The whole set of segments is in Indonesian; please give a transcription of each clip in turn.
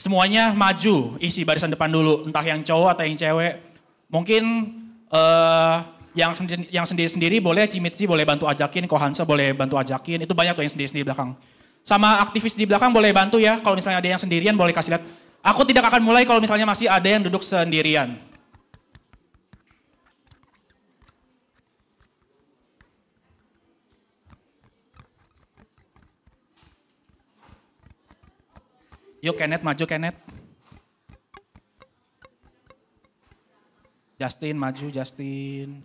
semuanya maju, isi barisan depan dulu. Entah yang cowok atau yang cewek. Mungkin yang sendiri-sendiri boleh, Cimitsi boleh bantu ajakin, Kohansa boleh bantu ajakin. Itu banyak tuh yang sendiri-sendiri belakang. Sama aktivis di belakang boleh bantu ya. Kalau misalnya ada yang sendirian boleh kasih lihat. Aku tidak akan mulai kalau misalnya masih ada yang duduk sendirian. Yuk Kenneth, maju Kenneth. Justin, maju Justin.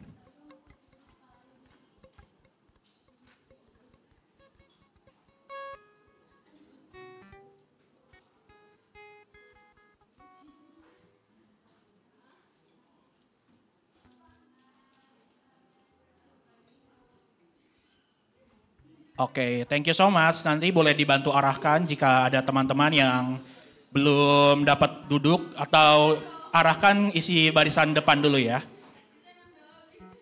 Oke, thank you so much. Nanti boleh dibantu arahkan jika ada teman-teman yang belum dapat duduk atau arahkan isi barisan depan dulu ya.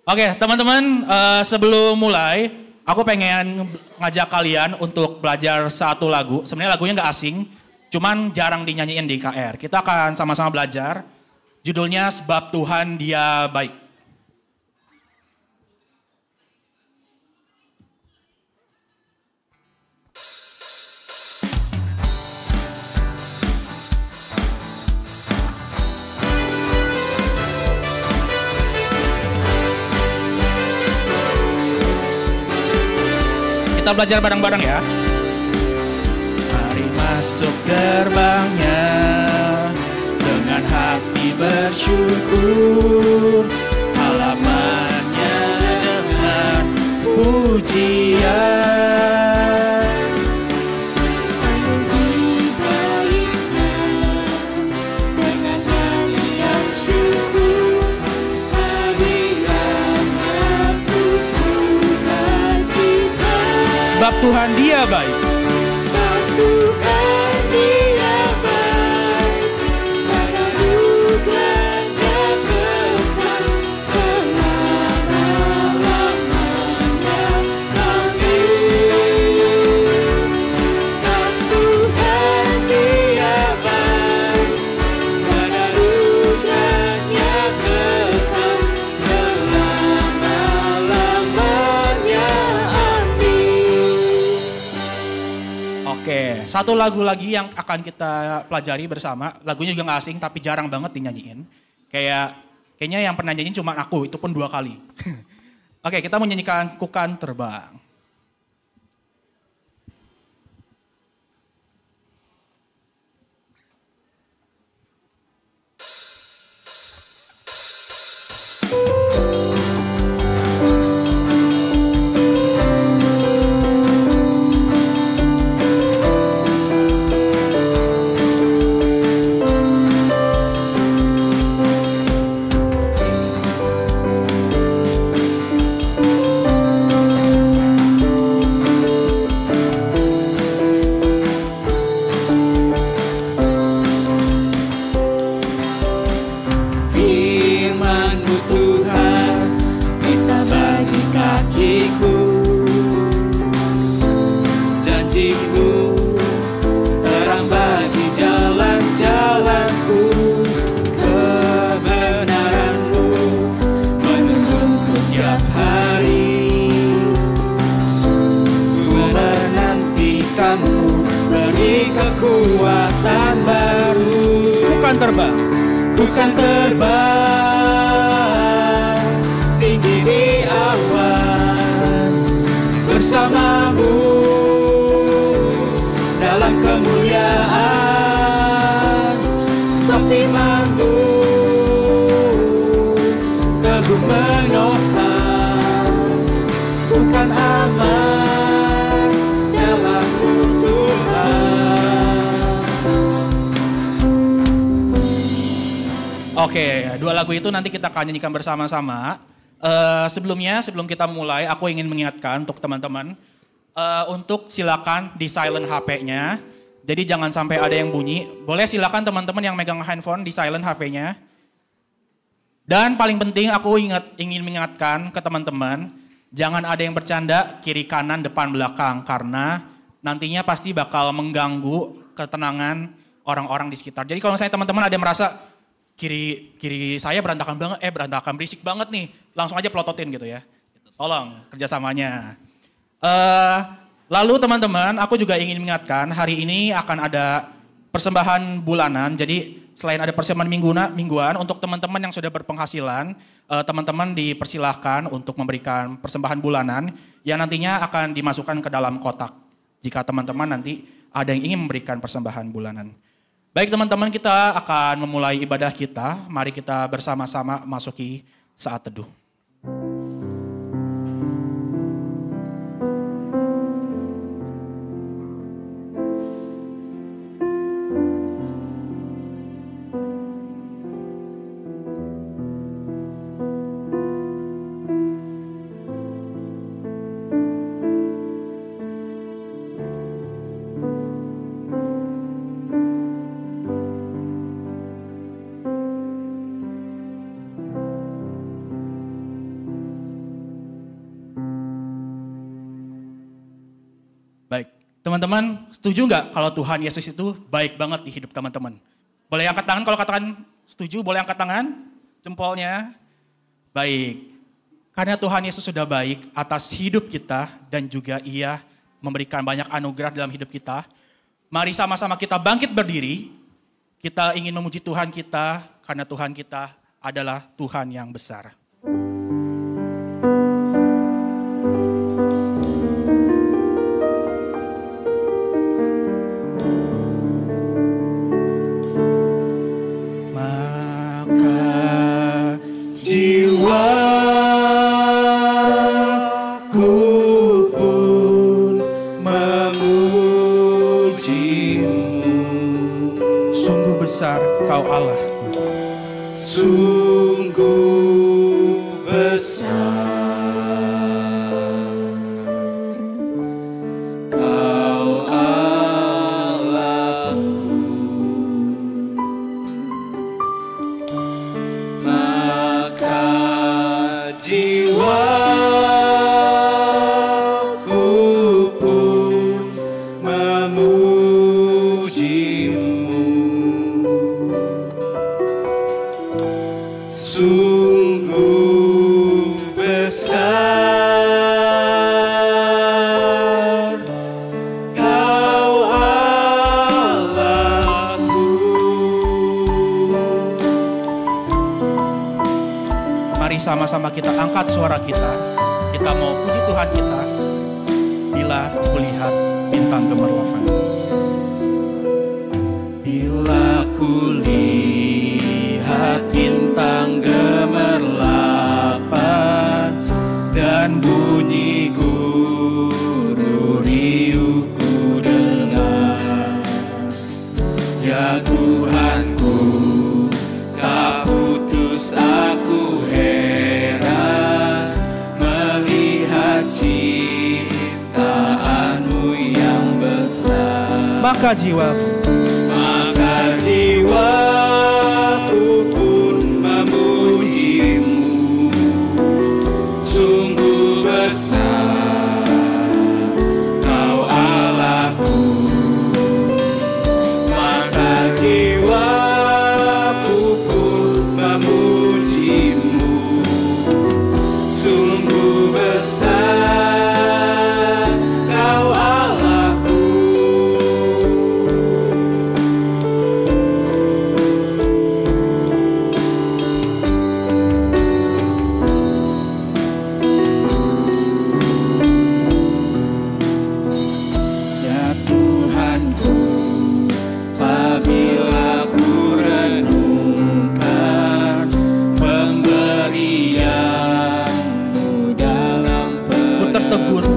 Oke, teman-teman, sebelum mulai, aku pengen ngajak kalian untuk belajar satu lagu. Sebenarnya lagunya nggak asing, cuman jarang dinyanyiin di KR. Kita akan sama-sama belajar. Judulnya Sebab Tuhan Dia Baik. Kita belajar bareng-bareng ya. Mari masuk gerbangnya dengan hati bersyukur, halamannya dengan pujian. Penuhi baiknya dengan hati yang syukur, hadiahnya ku sukacita. Sebab Tuhan Dia baik. Sebab Tuhan Dia baik, dan anugerahnya kekal selama-lamanya. Amin. Sebab Tuhan Dia baik, dan anugerahnya kekal selama-lamanya. Oke, satu lagu lagi yang akan kita pelajari bersama. Lagunya juga gak asing tapi jarang banget dinyanyiin. Kayaknya yang pernah nyanyiin cuma aku, itu pun 2 kali. Oke, kita mau nyanyikan Kukan Terbang. Firman-Mu Tuhan, kita bagi kakiku. Janji-Mu terang bagi jalan-jalanku. Kebenaran-Mu menuntunku setiap hari. Ku menantikan-Mu, beri kekuatan baru. Kukan Terbang. Ku kan terbang tinggi di awan bersama-Mu dalam kemuliaan. Sebab firman-Mu teguh menopang, ku kan aman dalam-Mu Tuhan. Oke, 2 lagu itu nanti kita akan nyanyikan bersama-sama. Sebelum kita mulai, aku ingin mengingatkan untuk teman-teman untuk silakan di silent HP-nya. Jadi jangan sampai ada yang bunyi. Boleh silakan teman-teman yang megang handphone di silent HP-nya. Dan paling penting aku ingin mengingatkan ke teman-teman, jangan ada yang bercanda kiri kanan depan belakang karena nantinya pasti bakal mengganggu ketenangan orang-orang di sekitar. Jadi kalau misalnya teman-teman ada yang merasa kiri saya berantakan banget, berantakan berisik banget nih, langsung aja plototin gitu ya. Tolong kerjasamanya. Lalu teman-teman, aku juga ingin mengingatkan hari ini akan ada persembahan bulanan. Jadi selain ada persembahan mingguan untuk teman-teman yang sudah berpenghasilan, teman-teman dipersilahkan untuk memberikan persembahan bulanan yang nantinya akan dimasukkan ke dalam kotak. Jika teman-teman nanti ada yang ingin memberikan persembahan bulanan. Baik teman-teman, kita akan memulai ibadah kita. Mari kita bersama-sama masuki saat teduh. Baik, teman-teman setuju nggak kalau Tuhan Yesus itu baik banget di hidup teman-teman? Boleh angkat tangan kalau katakan setuju, boleh angkat tangan, jempolnya. Baik, karena Tuhan Yesus sudah baik atas hidup kita dan juga Ia memberikan banyak anugerah dalam hidup kita. Mari sama-sama kita bangkit berdiri, kita ingin memuji Tuhan kita karena Tuhan kita adalah Tuhan yang besar. Kau Allah, sungguh besar. Kau Allah, maka jiwaku pun memujimu. Sungguh besar Kau Allahku. Mari sama-sama kita angkat suara kita. Kita mau puji Tuhan kita. Bila aku lihat bintang gemerlapan. Bila ku lihat bintang gemerlapan dan bunyi guru riuhku dengar, ya Tuhanku, tak putus aku heran melihat ciptaanmu yang besar. Maka jiwaku pun memujimu. Sungguh besar Kau Allahku, maka jiwaku pun memujimu. Sungguh besar Kau Allahku.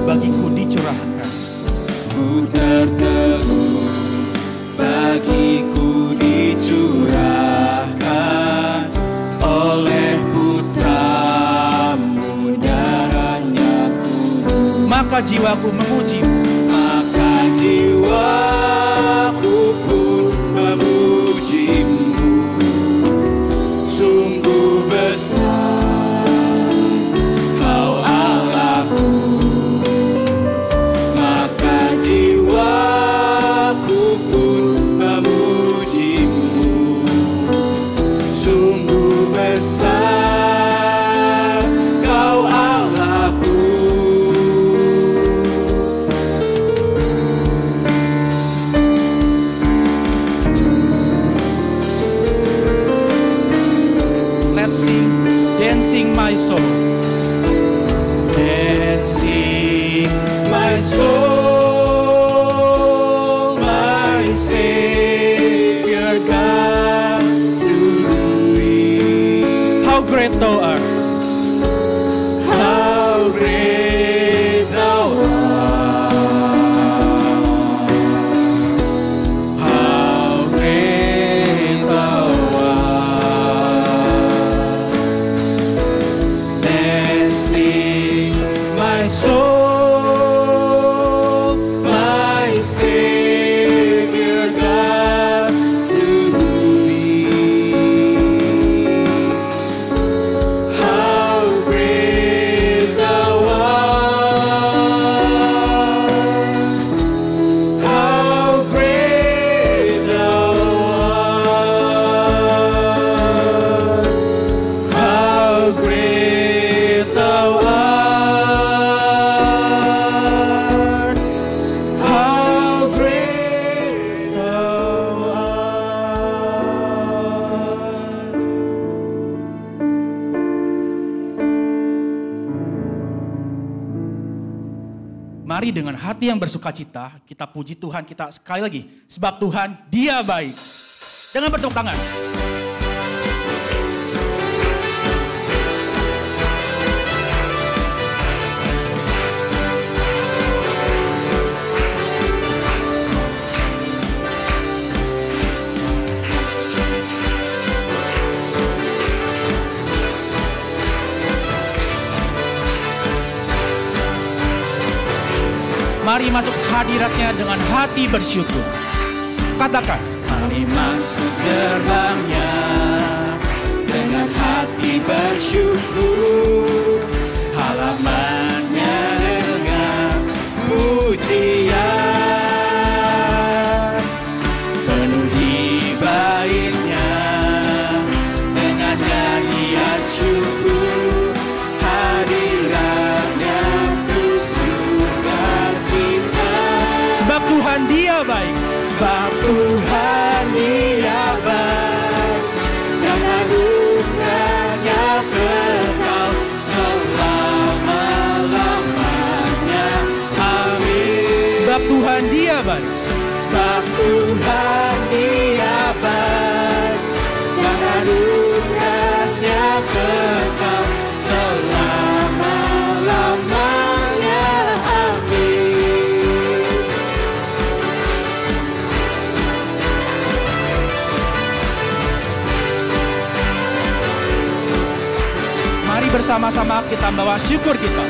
Bagiku dicurahkan. Ku tertegun bagiku dicurahkan oleh putramu, darahnya kudus. Maka jiwaku memujimu. Maka jiwaku pun memujimu. Sungguh besar Kau Allahku, jiwaku pun memujimu. soul, my Savior God, to Thee. How great Thou art. How great Thou art. How great Thou art. Then sings my soul, my Savior God, to Thee. How great Thou art. How great Thou art. How great Thou art. How great Thou art. Mari dengan hati yang bersuka cita, kita puji Tuhan kita sekali lagi. Sebab Tuhan, Dia baik. Dengan bertepuk tangan. Mari masuk hadiratnya dengan hati bersyukur. Katakan, Mari masuk gerbangnya dengan hati bersyukur, halamannya dengan pujian, penuhi baitnya dengan nyanyian syukur, hadiratnya penuh sukacita. sebab Tuhan Dia baik. Sebab Tuhan Dia baik, dan anugerahnya kekal selama-lamanya. Amin. Sebab Tuhan Dia baik. Sebab Tuhan Dia baik, dan anugerahnya kekal selama-lamanya. Amin. Mari bersama-sama kita membawa syukur kita.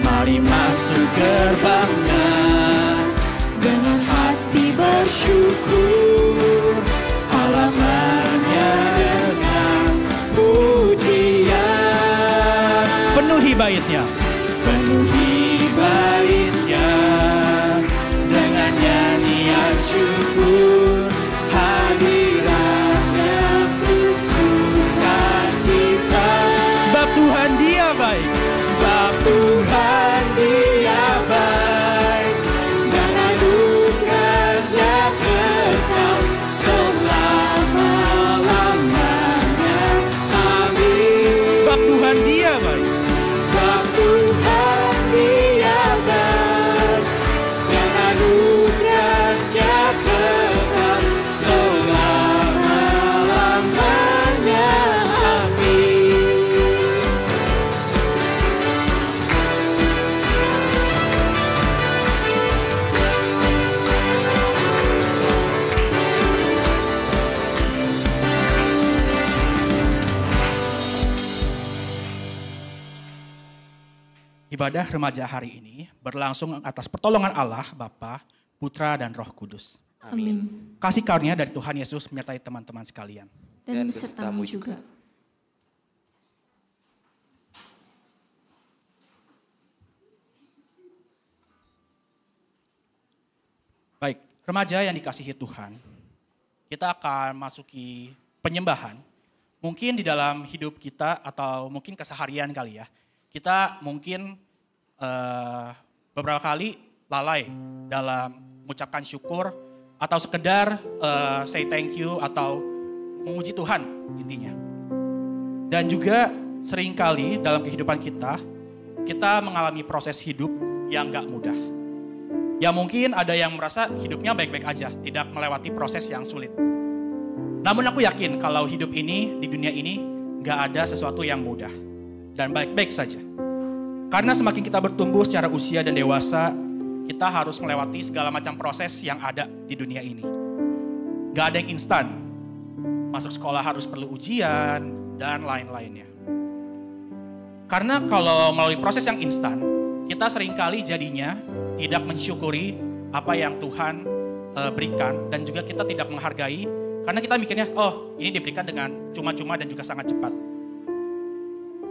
Mari masuk gerbangnya dengan hati bersyukur, halamannya dengan pujian, Penuhi baitnya. penuhi baitnya dengan nyanyian syukur, hadiratnya penuh sukacita. Sebab Tuhan Dia baik. Sebab Tuhan Dia baik, dan anugerahnya kekal selama-lamanya. Amin. Sebab Tuhan Dia baik. Sebab Tuhan Dia baik, dan anugerahnya kekal selama-lamanya. Amin. Ibadah remaja hari ini berlangsung atas pertolongan Allah, Bapa, Putra, dan Roh Kudus. Amin. Kasih karunia dari Tuhan Yesus menyertai teman-teman sekalian. Dan besertamu juga. Baik, remaja yang dikasihi Tuhan, kita akan masuki penyembahan. Mungkin di dalam hidup kita atau mungkin keseharian kali ya, kita mungkin beberapa kali lalai dalam mengucapkan syukur atau sekedar say thank you atau memuji Tuhan intinya. Dan juga seringkali dalam kehidupan kita mengalami proses hidup yang gak mudah. Ya mungkin ada yang merasa hidupnya baik-baik aja, tidak melewati proses yang sulit. Namun aku yakin kalau hidup ini, di dunia ini, gak ada sesuatu yang mudah dan baik-baik saja. Karena semakin kita bertumbuh secara usia dan dewasa, kita harus melewati segala macam proses yang ada di dunia ini. Gak ada yang instan. Masuk sekolah harus perlu ujian dan lain-lainnya. Karena kalau melalui proses yang instan, kita seringkali jadinya tidak mensyukuri apa yang Tuhan berikan dan juga kita tidak menghargai karena kita mikirnya, oh ini diberikan dengan cuma-cuma dan juga sangat cepat.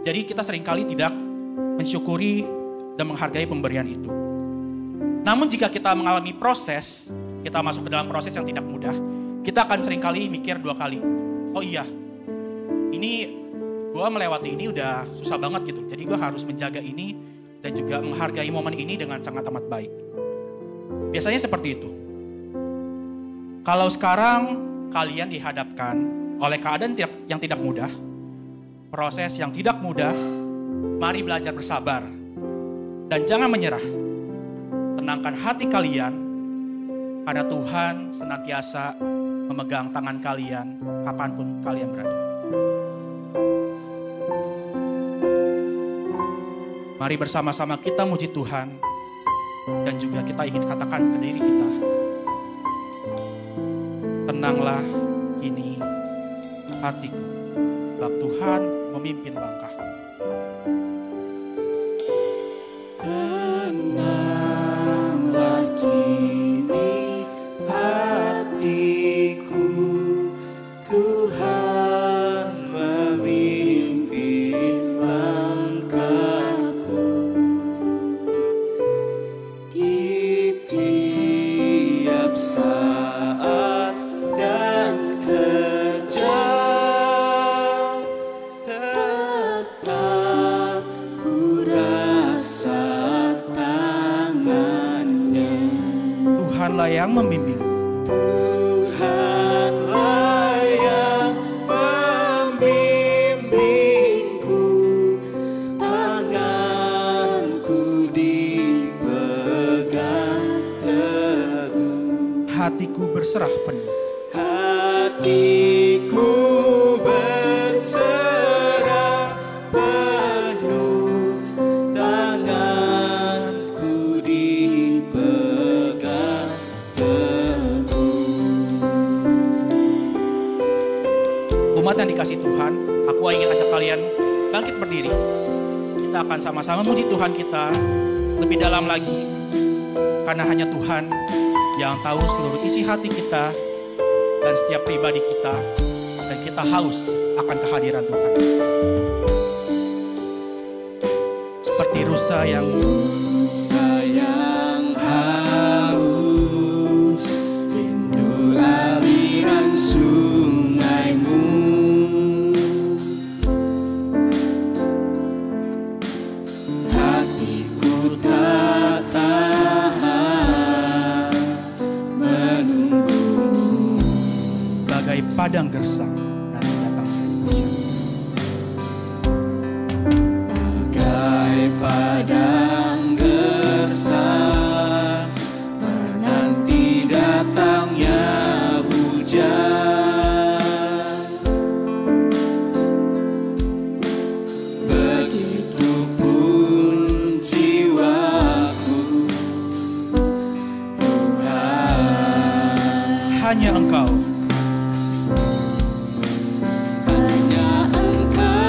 Jadi kita seringkali tidak mensyukuri dan menghargai pemberian itu. Namun jika kita mengalami proses, kita masuk ke dalam proses yang tidak mudah, kita akan seringkali mikir 2 kali. Oh iya, ini gue melewati ini udah susah banget gitu. Jadi gue harus menjaga ini dan juga menghargai momen ini dengan sangat amat baik. Biasanya seperti itu. Kalau sekarang kalian dihadapkan oleh keadaan yang tidak mudah, proses yang tidak mudah, mari belajar bersabar. Dan jangan menyerah. Tenangkan hati kalian, karena Tuhan senantiasa memegang tangan kalian kapanpun kalian berada. Mari bersama-sama kita muji Tuhan dan juga kita ingin katakan ke diri kita, tenanglah kini hatiku, sebab Tuhan memimpin langkahku. Tenanglah kini hatiku, Tuhan memimpin langkahku. Di tiap saat dan kerja tetap ku rasa tangannya. Tuhanlah yang membimbing. Tuhanlah yang membimbingku, tanganku dipegang teguh. Hatiku berserah penuh. Hatiku berserah penuh, tanganku dipegang teguh. Umat yang dikasih Tuhan, aku ingin ajak kalian bangkit berdiri. Kita akan sama-sama muji Tuhan kita lebih dalam lagi. Karena hanya Tuhan yang tahu seluruh isi hati kita dan setiap pribadi kita. Dan kita haus akan kehadiran Tuhan. Seperti rusa yang Sayang haus, rindu aliran sungaimu. Hatiku tak tahan menunggumu. bagai padang gersang nanti datang hujan. Bagai padang gersang menanti datangnya hujan. Begitupun jiwaku, Tuhan. Hanya Engkau, Hanya Engkau,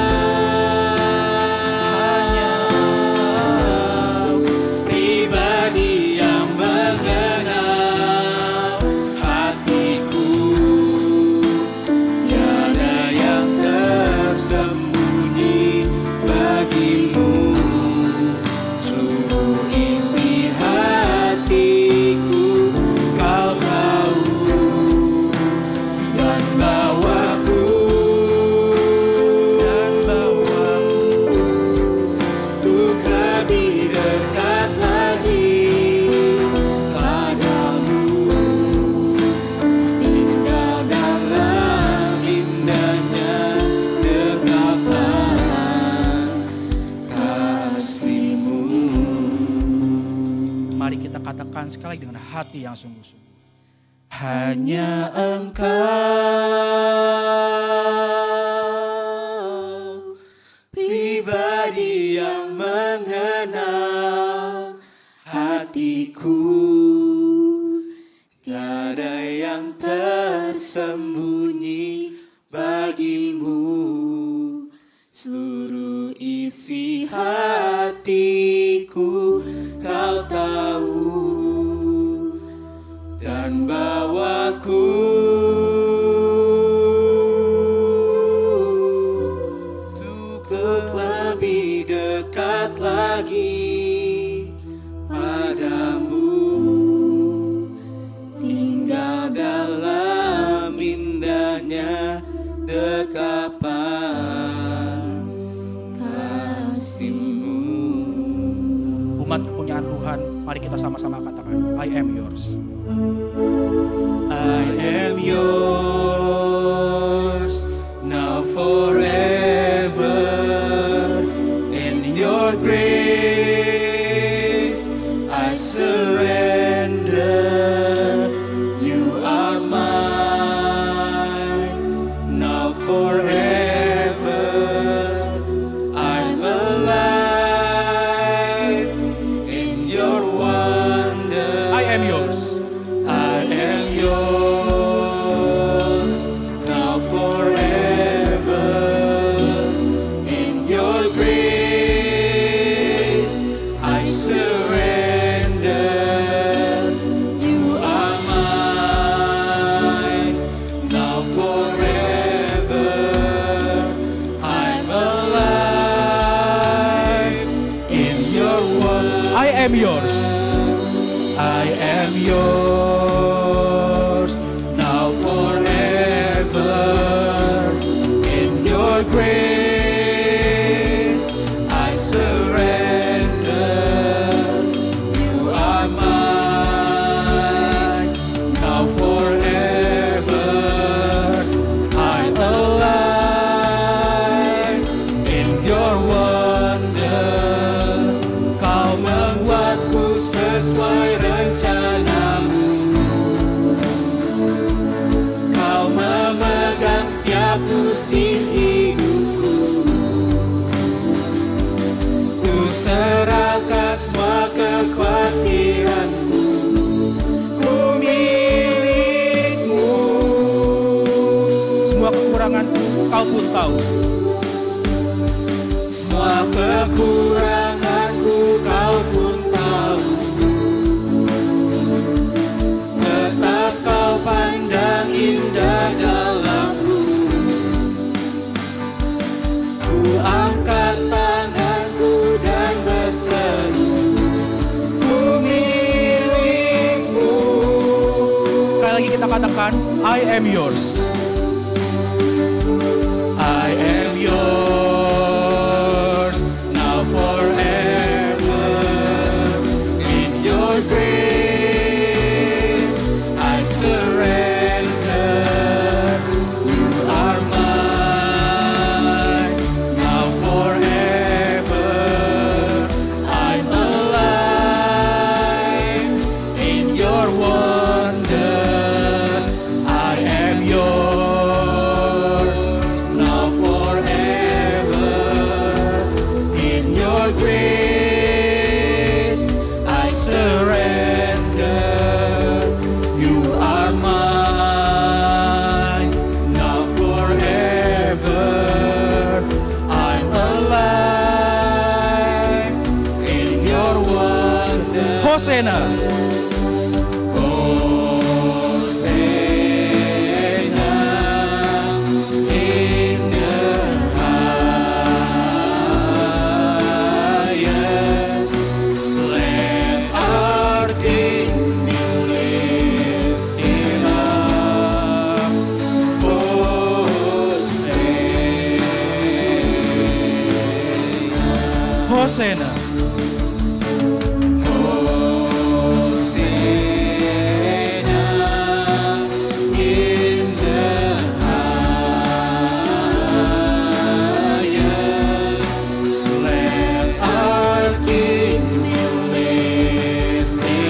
pribadi yang mengenal hatiku. Tiada yang tersembunyi bagimu. Seluruh isi hatiku Kau tahu. Mari kita katakan sekali dengan hati yang sungguh-sungguh. Hanya Engkau pribadi yang mengenal hatiku, tiada yang tersembunyi bagimu. Seluruh isi hatiku Kau tahu, dan bawaku untuk lebih dekat lagi padamu, tinggal dalam indahnya dekapan kasih-Mu. Umat kepunyaan Tuhan, mari kita sama-sama katakan, I am yours. I am yours, now forever. In your grace I surrender. You are mine, now forever. I'm alive in your wonder. I am yours. I am yours, now forever. In your grace I surrender. You are mine, now forever. I'm alive in your word. I am yours. I am yours, now forever. In your grace I surrender. You are mine, now forever. I'm alive in your wonder. Kau membuatku sesuai rencanamu. Kau memegang setiap musim hidupku. Ku serahkan semua kekhawatiranku. Ku milikmu. Semua kekuranganku kau pun tahu. Semua kekuranganku kau pun tahu. Tetap kau pandang indah dalamku. Ku angkat tanganku dan berseru, ku milikmu. Sekali lagi kita katakan, I am yours. I am yours, now forever. In your grace I surrender. You are mine, now forever. I'm alive in your wonder. I am yours, now forever. In your grace I surrender. You are mine, now forever. I'm alive in your wonder. Hosena. Hosanna in the highest. Let our King be lifted up. Hosanna. Hosena. Hosanna in the highest. Let our King be lifted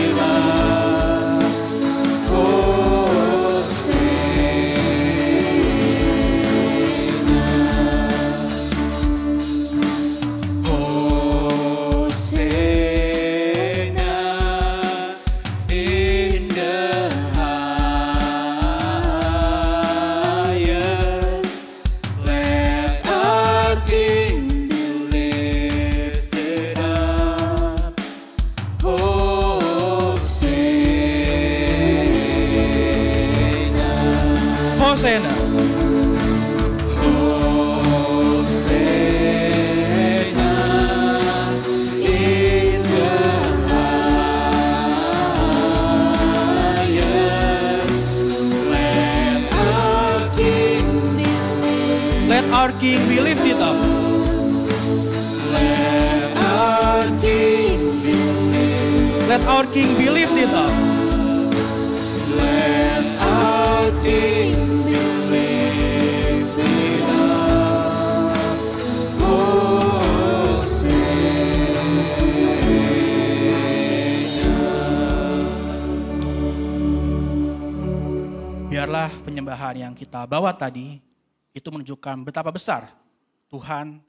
Let our King be lifted up. Let our King be lifted up. Oh, Biarlah penyembahan yang kita bawa tadi itu menunjukkan betapa besar Tuhan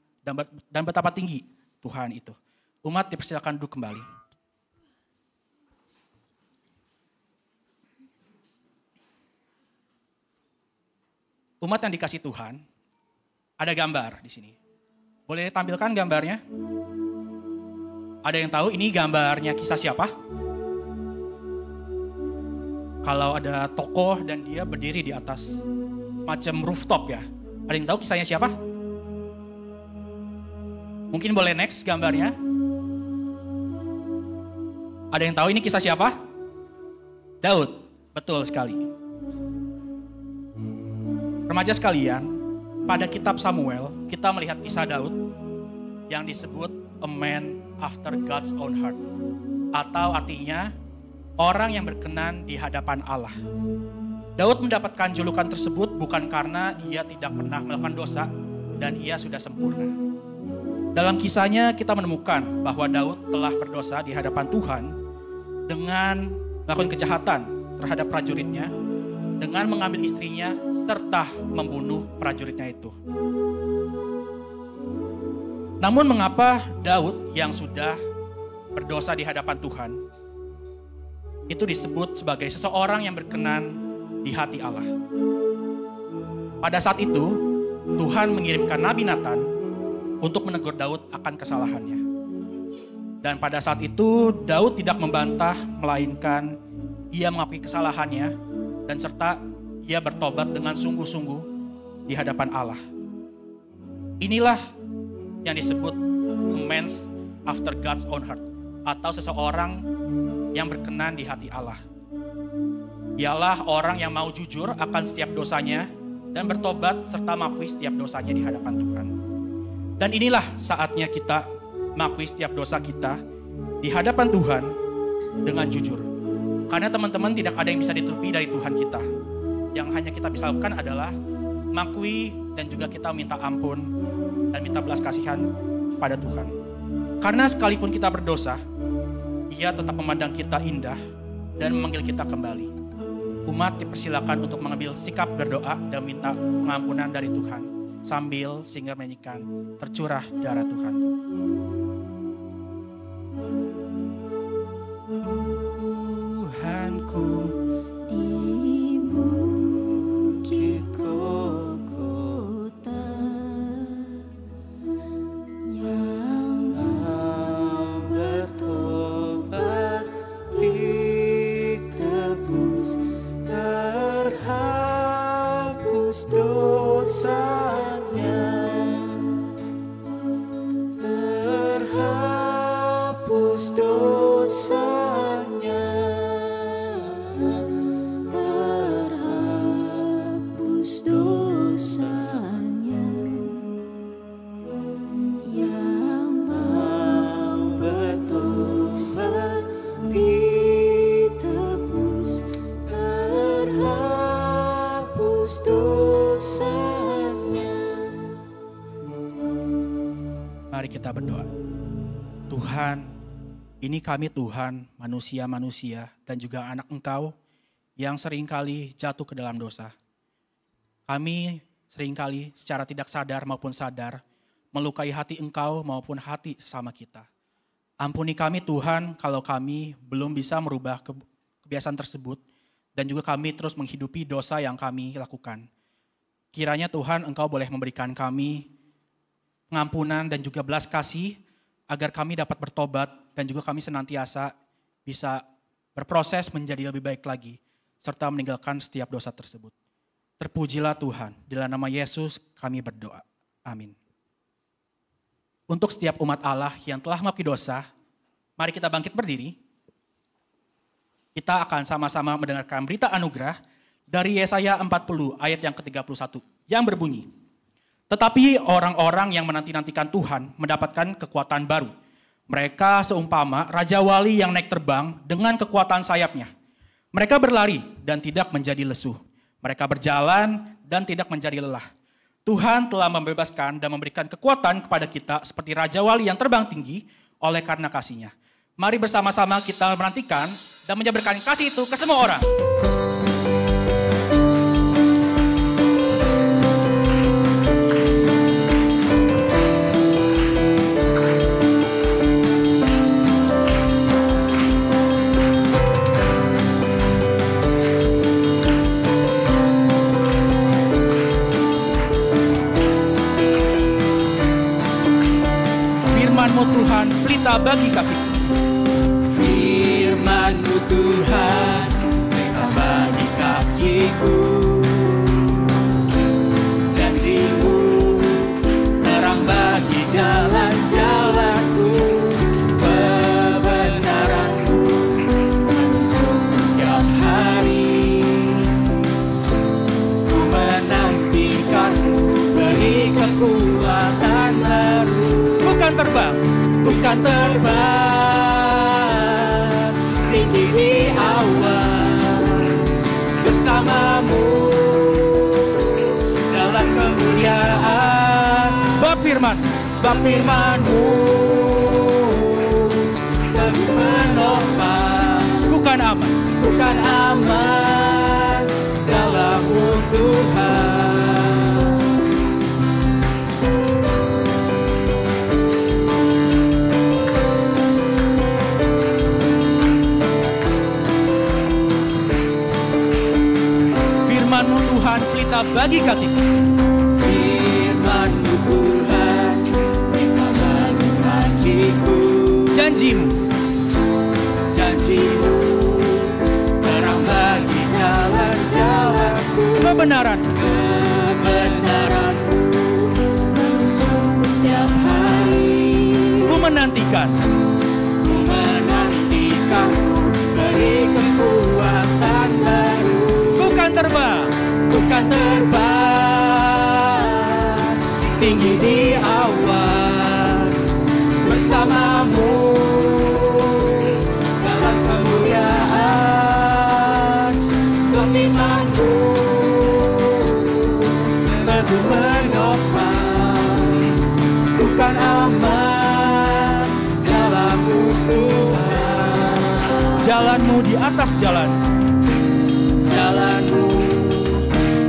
dan betapa tinggi Tuhan itu. Umat dipersilakan duduk kembali. Umat yang dikasih Tuhan, ada gambar di sini. Boleh tampilkan gambarnya? Ada yang tahu ini gambarnya kisah siapa? Kalau ada tokoh dan dia berdiri di atas macam rooftop ya. Ada yang tahu kisahnya siapa? Mungkin boleh next gambarnya. Ada yang tahu ini kisah siapa? Daud, betul sekali. Remaja sekalian, pada kitab Samuel kita melihat kisah Daud yang disebut a man after God's own heart. Atau artinya orang yang berkenan di hadapan Allah. Daud mendapatkan julukan tersebut bukan karena ia tidak pernah melakukan dosa dan ia sudah sempurna. Dalam kisahnya kita menemukan bahwa Daud telah berdosa di hadapan Tuhan dengan melakukan kejahatan terhadap prajuritnya, dengan mengambil istrinya serta membunuh prajuritnya itu. Namun mengapa Daud yang sudah berdosa di hadapan Tuhan itu disebut sebagai seseorang yang berkenan di hati Allah? Pada saat itu, Tuhan mengirimkan Nabi Nathan untuk menegur Daud akan kesalahannya. Dan pada saat itu, Daud tidak membantah, melainkan ia mengakui kesalahannya dan serta ia bertobat dengan sungguh-sungguh di hadapan Allah. Inilah yang disebut a man after God's own heart, atau seseorang yang berkenan di hati Allah. Ialah orang yang mau jujur akan setiap dosanya dan bertobat serta mengakui setiap dosanya di hadapan Tuhan. Dan inilah saatnya kita mengakui setiap dosa kita di hadapan Tuhan dengan jujur. Karena teman-teman, tidak ada yang bisa ditutupi dari Tuhan kita. Yang hanya kita bisa lakukan adalah mengakui dan juga kita minta ampun dan minta belas kasihan pada Tuhan. Karena sekalipun kita berdosa, Ia tetap memandang kita indah dan memanggil kita kembali. Umat dipersilakan untuk mengambil sikap berdoa dan minta pengampunan dari Tuhan sambil singer menyanyikan tercurah darah Tuhan. Tuhanku Di bukit Golgota yang Mau bertobat, ditebus, terhapus dosanya, terhapus dosanya, terhapus dosanya, yang mau bertobat, ditebus, terhapus dosanya. Mari kita berdoa. Tuhan, ini kami Tuhan, manusia-manusia dan juga anak Engkau yang seringkali jatuh ke dalam dosa. Kami seringkali secara tidak sadar maupun sadar melukai hati Engkau maupun hati sesama kita. Ampuni kami Tuhan kalau kami belum bisa merubah kebiasaan tersebut dan juga kami terus menghidupi dosa yang kami lakukan. Kiranya Tuhan Engkau boleh memberikan kami pengampunan dan juga belas kasih agar kami dapat bertobat dan juga kami senantiasa bisa berproses menjadi lebih baik lagi serta meninggalkan setiap dosa tersebut. Terpujilah Tuhan, di dalam nama Yesus kami berdoa. Amin. Untuk setiap umat Allah yang telah mengakui dosa, mari kita bangkit berdiri. Kita akan sama-sama mendengarkan berita anugerah dari Yesaya 40 ayat yang ke-31 yang berbunyi, tetapi orang-orang yang menanti-nantikan Tuhan mendapatkan kekuatan baru. Mereka seumpama raja wali yang naik terbang dengan kekuatan sayapnya. Mereka berlari dan tidak menjadi lesu. Mereka berjalan dan tidak menjadi lelah. Tuhan telah membebaskan dan memberikan kekuatan kepada kita seperti raja wali yang terbang tinggi oleh karena kasih-Nya. Mari bersama-sama kita menantikan dan menyebarkan kasih itu ke semua orang. Firman-Mu Tuhan, pelita bagi kakiku. Firman-Mu Tuhan, pelita bagi kakiku. Janji-Mu, terang bagi jalan-jalanku. Kebenaran-Mu menuntunku setiap hari. Ku menantikan-Mu, beri kekuatan baru. Ku kan terbang, tinggi di awan bersamamu dalam kemuliaan. sebab firman-Mu teguh menopang. ku kan aman dalam-Mu Tuhan. Firman-Mu Tuhan, pelita bagi kakiku. Firman-Mu Tuhan, pelita bagi kakiku. Janji-Mu, terang bagi jalan-jalanku. kebenaran-Mu menuntunku setiap hari. ku menantikan. Beri kekuatan baru. Ku kan terbang, tinggi di awan bersamamu dalam kemuliaan. Sebab firman-Mu teguh menopang. Ku kan aman dalam-Mu Tuhan. jalan-Mu di atas jalan. Jalan-Mu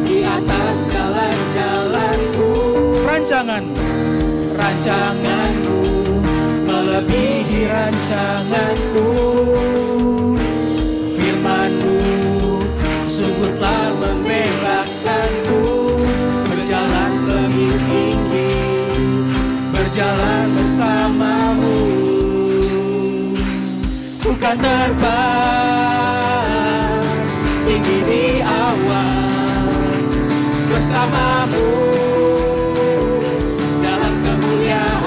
di atas jalan-jalanku. Rancangan-Mu melebihi rancanganku. Firman-Mu sungguh telah membebaskanku. Berjalan lebih tinggi, berjalan bersama-Mu. Bukan terbang tinggi di awan bersama-Mu dalam kemuliaan.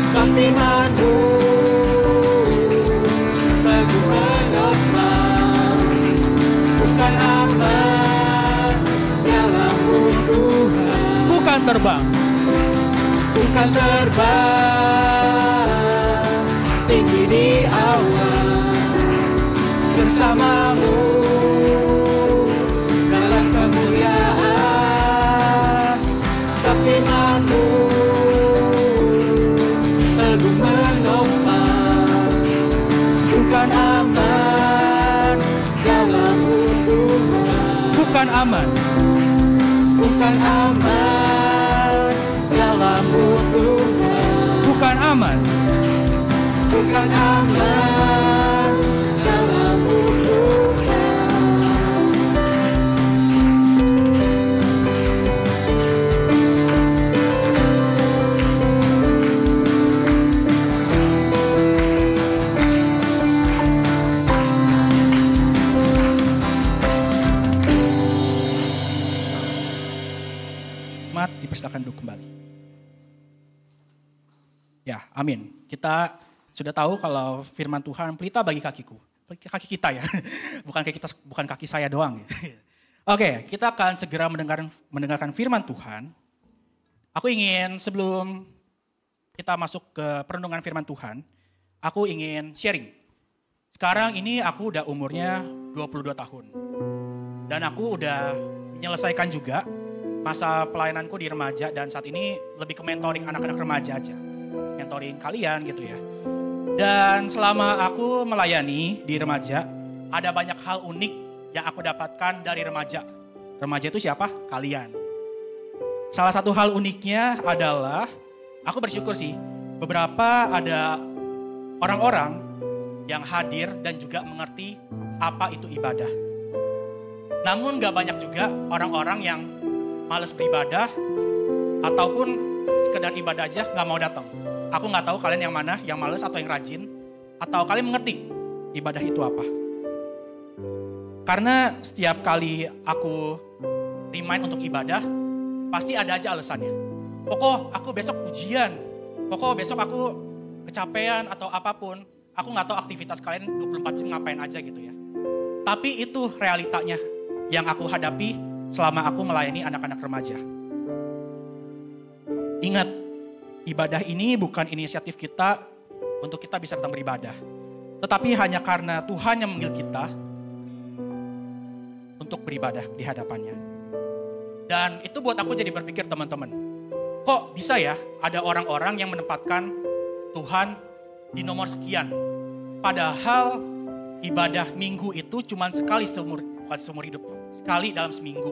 Sebab firman-Mu teguh menopang. Bukan aman dalam-Mu Tuhan. Bukan terbang, tinggi di awan bersama-Mu dalam kemuliaan. Sebab firman-Mu teguh menopang. Bukan aman dalam-Mu Tuhan. bukan aman. Dalam-Mu Tuhan. Bukan aman. Dalam-Mu Tuhan. Mat, dipersilakan duduk kembali. Ya, amin. Kita sudah tahu kalau firman Tuhan pelita bagi kakiku. Kaki kita ya, bukan kaki saya doang ya. Oke, kita akan segera mendengarkan firman Tuhan. Aku ingin sebelum kita masuk ke perenungan firman Tuhan, aku ingin sharing. Sekarang ini aku udah umurnya 22 tahun. Dan aku udah menyelesaikan juga masa pelayananku di remaja dan saat ini lebih ke mentoring anak-anak remaja aja. Mentoring kalian gitu ya. Dan selama aku melayani di remaja, ada banyak hal unik yang aku dapatkan dari remaja. Remaja itu siapa? Kalian. Salah satu hal uniknya adalah, aku bersyukur sih, beberapa ada orang-orang yang hadir dan juga mengerti apa itu ibadah. Namun gak banyak juga orang-orang yang males beribadah ataupun sekedar ibadah aja gak mau datang. Aku gak tahu kalian yang mana, yang males atau yang rajin, atau kalian mengerti ibadah itu apa. Karena setiap kali aku remind untuk ibadah, pasti ada aja alasannya. Pokok aku besok ujian, pokok besok aku kecapean atau apapun. Aku gak tahu aktivitas kalian 24 jam ngapain aja gitu ya. Tapi itu realitanya yang aku hadapi selama aku melayani anak-anak remaja. Ingat, ibadah ini bukan inisiatif kita untuk kita bisa datang beribadah. Tetapi hanya karena Tuhan yang memanggil kita untuk beribadah di hadapannya. Dan itu buat aku jadi berpikir teman-teman. Kok bisa ya ada orang-orang yang menempatkan Tuhan di nomor sekian. Padahal ibadah minggu itu cuma sekali bukan seumur hidup. Sekali dalam seminggu.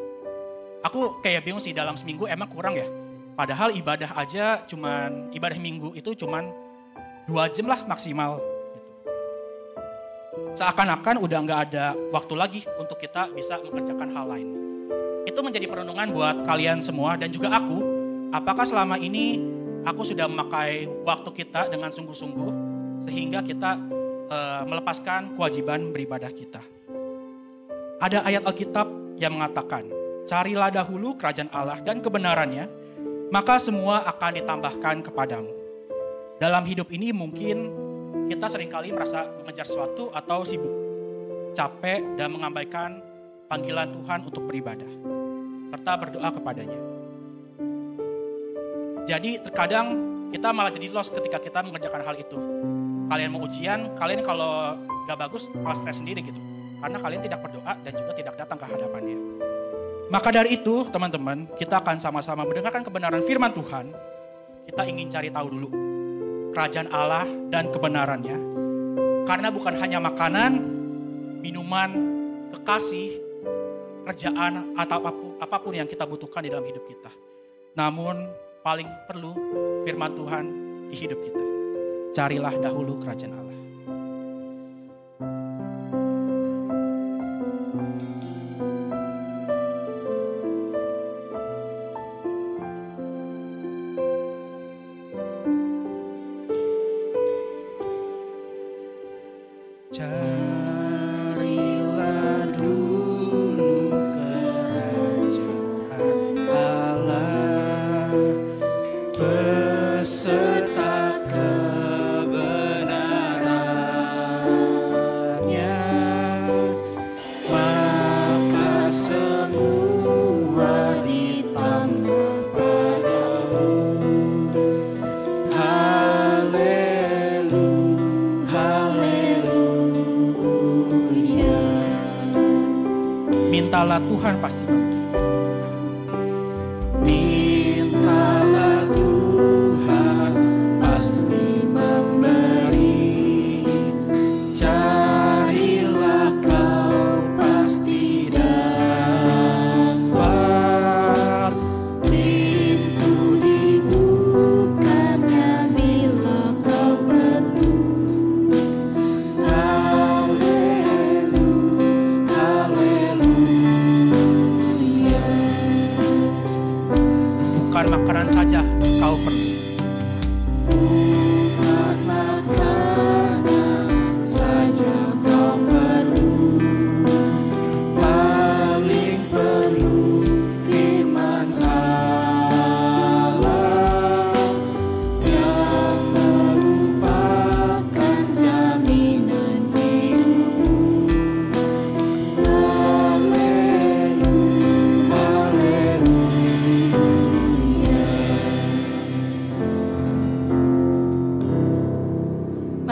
Aku kayak bingung sih dalam seminggu emang kurang ya. Padahal ibadah aja ibadah minggu itu cuman 2 jam lah maksimal. Seakan-akan udah gak ada waktu lagi untuk kita bisa mengerjakan hal lain. Itu menjadi perenungan buat kalian semua dan juga aku. Apakah selama ini aku sudah memakai waktu kita dengan sungguh-sungguh sehingga kita melepaskan kewajiban beribadah kita. Ada ayat Alkitab yang mengatakan, carilah dahulu kerajaan Allah dan kebenarannya, maka semua akan ditambahkan kepadamu. Dalam hidup ini mungkin kita seringkali merasa mengejar sesuatu atau sibuk, capek dan mengabaikan panggilan Tuhan untuk beribadah, serta berdoa kepadanya. Jadi terkadang kita malah jadi lost ketika kita mengerjakan hal itu. Kalian mau ujian, kalian kalau gak bagus malah stres sendiri gitu. Karena kalian tidak berdoa dan juga tidak datang ke hadapannya. Maka dari itu teman-teman, kita akan sama-sama mendengarkan kebenaran firman Tuhan. Kita ingin cari tahu dulu kerajaan Allah dan kebenarannya. Karena bukan hanya makanan, minuman, kekasih, kerjaan atau apapun yang kita butuhkan di dalam hidup kita. Namun paling perlu firman Tuhan di hidup kita. Carilah dahulu kerajaan Allah. Carilah dulu kerajaan Allah beserta kebenarannya, maka semua ditambah padamu. Mintalah Tuhan pasti memberi. Mintalah Tuhan pasti memberi. Carilah kau pasti dapat. Pintu dibukanya bila kau ketuk. Haleluya, haleluya.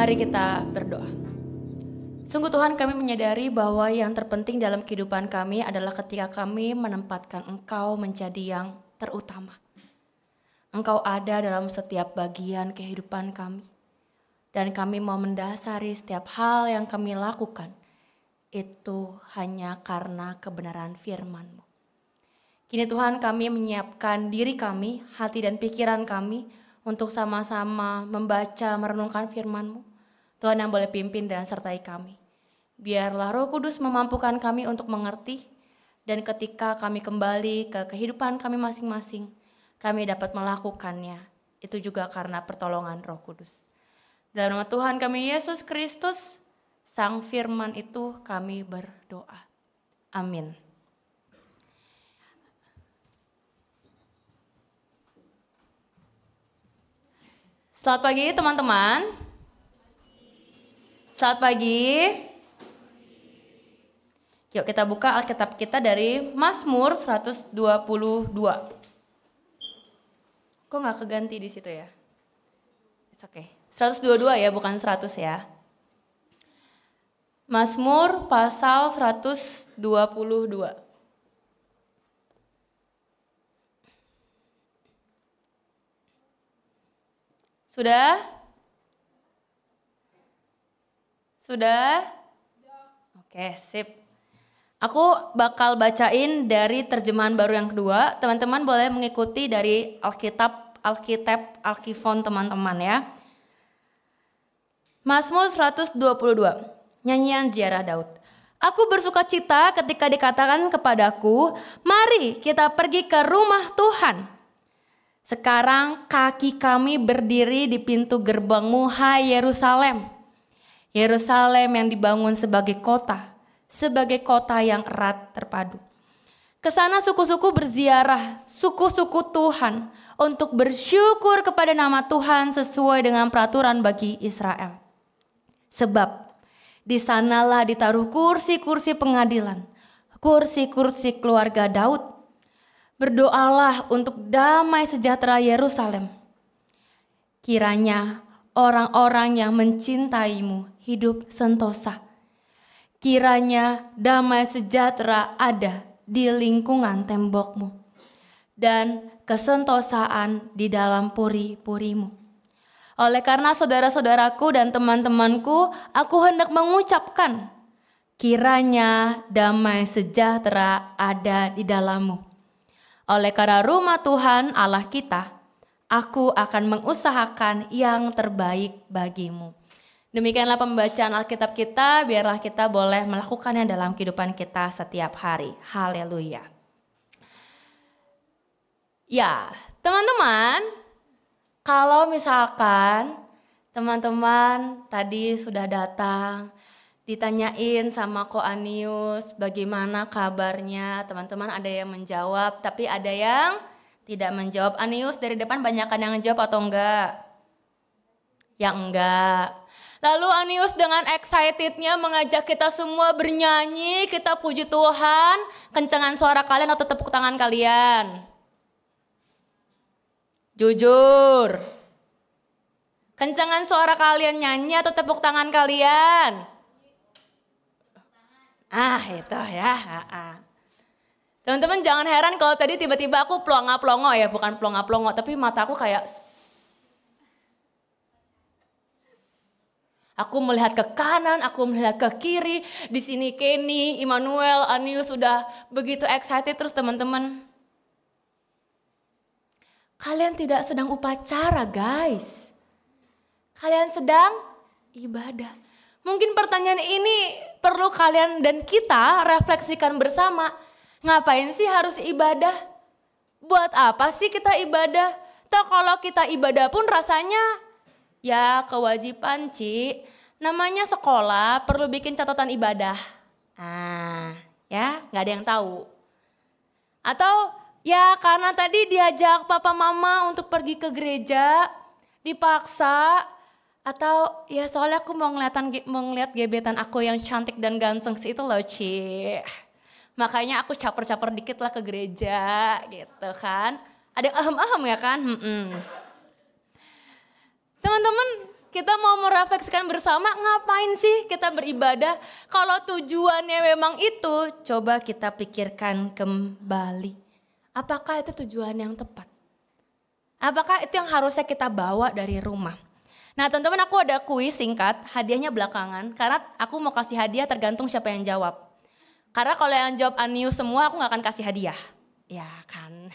Mari kita berdoa. Sungguh Tuhan, kami menyadari bahwa yang terpenting dalam kehidupan kami adalah ketika kami menempatkan Engkau menjadi yang terutama. Engkau ada dalam setiap bagian kehidupan kami. Dan kami mau mendasari setiap hal yang kami lakukan. Itu hanya karena kebenaran firman-Mu. Kini Tuhan, kami menyiapkan diri kami, hati dan pikiran kami untuk sama-sama membaca, merenungkan firman-Mu. Tuhan yang boleh pimpin dan sertai kami. Biarlah Roh Kudus memampukan kami untuk mengerti, dan ketika kami kembali ke kehidupan kami masing-masing, kami dapat melakukannya. Itu juga karena pertolongan Roh Kudus. Dalam nama Tuhan kami Yesus Kristus, Sang Firman itu kami berdoa. Amin. Selamat pagi teman-teman. Selamat pagi. Yuk kita buka Alkitab kita dari Mazmur 122. Kok nggak keganti di situ ya? It's okay. 122 ya, bukan 100 ya. Mazmur pasal 122. Sudah? Sudah? Oke, sip. Aku bakal bacain dari terjemahan baru yang kedua. Teman-teman boleh mengikuti dari Alkifon teman-teman ya. Mazmur 122, nyanyian ziarah Daud. Aku bersuka cita ketika dikatakan kepadaku, mari kita pergi ke rumah Tuhan. Sekarang kaki kami berdiri di pintu gerbangmu, hai Yerusalem. Yerusalem yang dibangun sebagai kota yang erat terpadu. Kesana suku-suku berziarah, suku-suku Tuhan, untuk bersyukur kepada nama Tuhan sesuai dengan peraturan bagi Israel. Sebab di sanalah ditaruh kursi-kursi pengadilan, kursi-kursi keluarga Daud. Berdoalah untuk damai sejahtera Yerusalem. Kiranya orang-orang yang mencintaimu hidup sentosa. Kiranya damai sejahtera ada di lingkungan tembokmu dan kesentosaan di dalam puri-purimu. Oleh karena saudara-saudaraku dan teman-temanku, aku hendak mengucapkan, kiranya damai sejahtera ada di dalammu. Oleh karena rumah Tuhan Allah kita, aku akan mengusahakan yang terbaik bagimu. Demikianlah pembacaan Alkitab kita, biarlah kita boleh melakukannya dalam kehidupan kita setiap hari. Haleluya. Ya, teman-teman, kalau misalkan teman-teman tadi sudah datang, ditanyain sama Ko Anius bagaimana kabarnya, teman-teman ada yang menjawab, tapi ada yang tidak menjawab. Anius dari depan banyakan yang menjawab atau enggak? Yang enggak. Lalu Anius dengan excitednya mengajak kita semua bernyanyi, kita puji Tuhan. Kencangan suara kalian atau tepuk tangan kalian? Jujur. Kencangan suara kalian nyanyi atau tepuk tangan kalian? Itu ya. Teman-teman jangan heran kalau tadi tiba-tiba aku plonga-plongo ya, bukan plonga-plongo, tapi mataku kayak aku melihat ke kanan, aku melihat ke kiri. Di sini Kenny, Immanuel, Anius sudah begitu excited terus teman-teman. Kalian tidak sedang upacara, guys. Kalian sedang ibadah. Mungkin pertanyaan ini perlu kalian dan kita refleksikan bersama. Ngapain sih harus ibadah? Buat apa sih kita ibadah? Toh kalau kita ibadah pun rasanya ya kewajiban, Ci. Namanya sekolah perlu bikin catatan ibadah. Ya gak ada yang tahu. Atau ya karena tadi diajak papa mama untuk pergi ke gereja, dipaksa. Atau ya soalnya aku mau ngeliat gebetan aku yang cantik dan ganteng sih itu loh, Ci. Makanya aku caper-caper dikit lah ke gereja gitu kan. Ada yang ahem-ahem ya kan. Teman-teman kita mau merefleksikan bersama ngapain sih kita beribadah. Kalau tujuannya memang itu, coba kita pikirkan kembali. Apakah itu tujuan yang tepat? Apakah itu yang harusnya kita bawa dari rumah? Nah teman-teman, aku ada kuis singkat, hadiahnya belakangan. Karena aku mau kasih hadiah tergantung siapa yang jawab. Karena kalau yang jawab Anius semua aku gak akan kasih hadiah. Ya kan,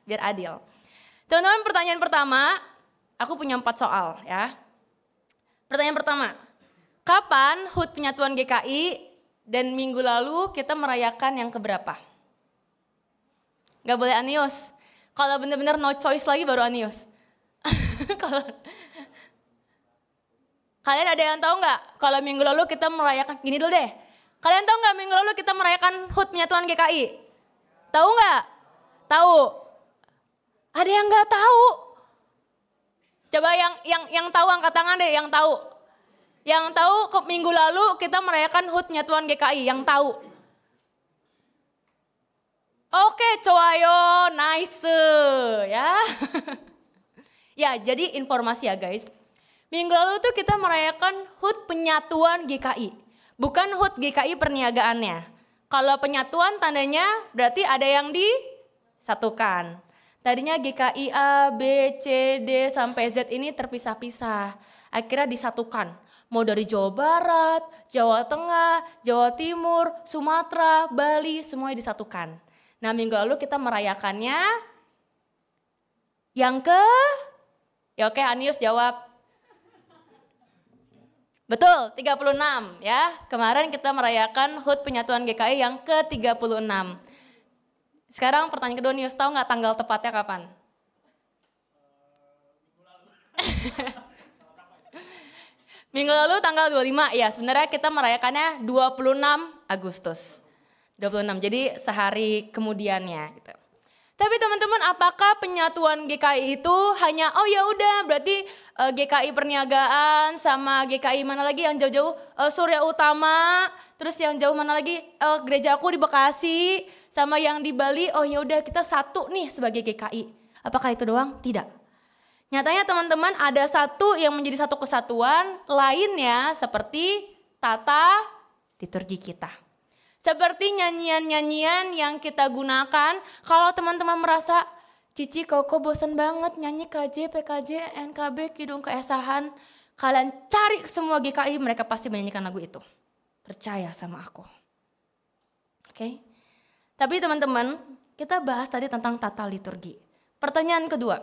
biar adil. Teman-teman, pertanyaan pertama, aku punya 4 soal ya. Pertanyaan pertama, kapan HUT Penyatuan GKI dan minggu lalu kita merayakan yang keberapa? Gak boleh Anius. Kalau benar-benar no choice lagi baru Anius. Kalau kalian ada yang tahu nggak? Kalau minggu lalu kita merayakan, gini dulu deh. Kalian tahu nggak minggu lalu kita merayakan HUT Penyatuan GKI? Tahu nggak? Tahu. Ada yang nggak tahu? Coba yang tahu angkat tangan deh, yang tahu. Yang tahu minggu lalu kita merayakan HUT Penyatuan GKI, yang tahu. Oke, coayo, nice ya. Ya, jadi informasi ya guys. Minggu lalu tuh kita merayakan HUT Penyatuan GKI. Bukan HUT GKI perniagaannya. Kalau penyatuan tandanya berarti ada yang disatukan. Tadinya GKI A, B, C, D sampai Z ini terpisah-pisah. Akhirnya disatukan. Mau dari Jawa Barat, Jawa Tengah, Jawa Timur, Sumatera, Bali, semuanya disatukan. Nah minggu lalu kita merayakannya yang ya oke Anius jawab. Betul, 36 ya. Kemarin kita merayakan HUT Penyatuan GKI yang ke-36. Sekarang pertanyaan kedua, Nius, tahu nggak tanggal tepatnya kapan? Minggu lalu tanggal 25, ya sebenarnya kita merayakannya 26 Agustus. 26, jadi sehari kemudiannya gitu. Tapi teman-teman, apakah penyatuan GKI itu hanya, oh ya udah berarti GKI Perniagaan sama GKI mana lagi yang jauh-jauh, Surya Utama, terus yang jauh mana lagi, gereja aku di Bekasi, sama yang di Bali, oh ya udah kita satu nih sebagai GKI. Apakah itu doang? Tidak. Nyatanya teman-teman ada satu yang menjadi satu kesatuan, lainnya seperti tata liturgi kita. Seperti nyanyian-nyanyian yang kita gunakan, kalau teman-teman merasa, Cici kok bosan banget nyanyi KJ, PKJ, NKB, Kidung Keesahan, kalian cari semua GKI, mereka pasti menyanyikan lagu itu. Percaya sama aku. Oke. Tapi teman-teman, kita bahas tadi tentang tata liturgi. Pertanyaan kedua,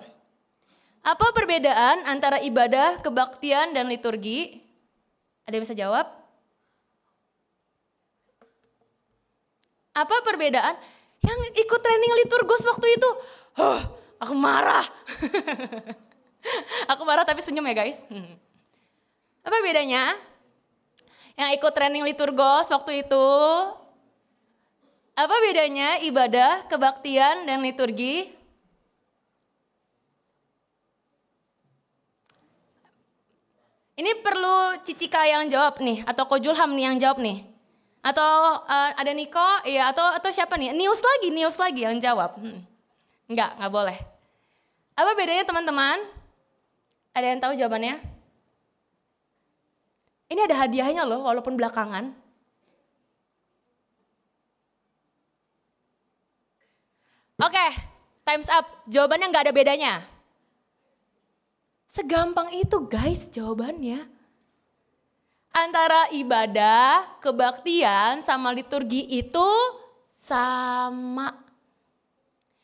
apa perbedaan antara ibadah, kebaktian, dan liturgi? Ada yang bisa jawab? Apa perbedaan? Yang ikut training liturgos waktu itu, aku marah. Aku marah tapi senyum ya guys. Apa bedanya? Yang ikut training liturgos waktu itu, apa bedanya ibadah, kebaktian, dan liturgi? Ini perlu Cici Kaya yang jawab nih, atau Ko Julham nih yang jawab nih. Atau ada Niko, ya atau siapa nih? Nius lagi yang jawab. Enggak boleh. Apa bedanya teman-teman? Ada yang tahu jawabannya? Ini ada hadiahnya loh, walaupun belakangan. Oke, time's up. Jawabannya nggak ada bedanya. Segampang itu guys jawabannya. Antara ibadah, kebaktian, sama liturgi itu sama.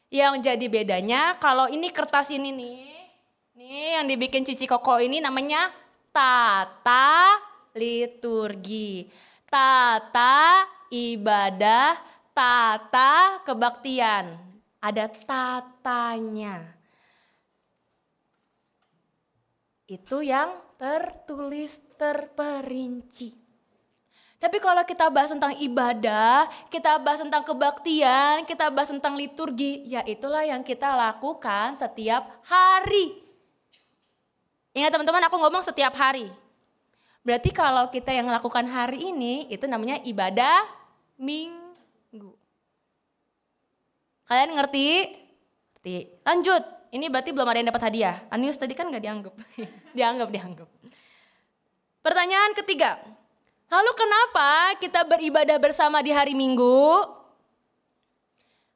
Yang jadi bedanya kalau ini kertas ini nih yang dibikin Cici Koko ini namanya tata liturgi. Tata ibadah, tata kebaktian. Ada tatanya. Itu yang tertulis, terperinci. Tapi kalau kita bahas tentang ibadah, kita bahas tentang kebaktian, kita bahas tentang liturgi, ya itulah yang kita lakukan setiap hari. Ingat teman-teman, aku ngomong setiap hari. Berarti kalau kita yang lakukan hari ini, itu namanya ibadah minggu. Kalian ngerti? Ngerti. Lanjut. Ini berarti belum ada yang dapat hadiah. Anius tadi kan gak dianggap. Dianggap. Pertanyaan ketiga, lalu kenapa kita beribadah bersama di hari Minggu?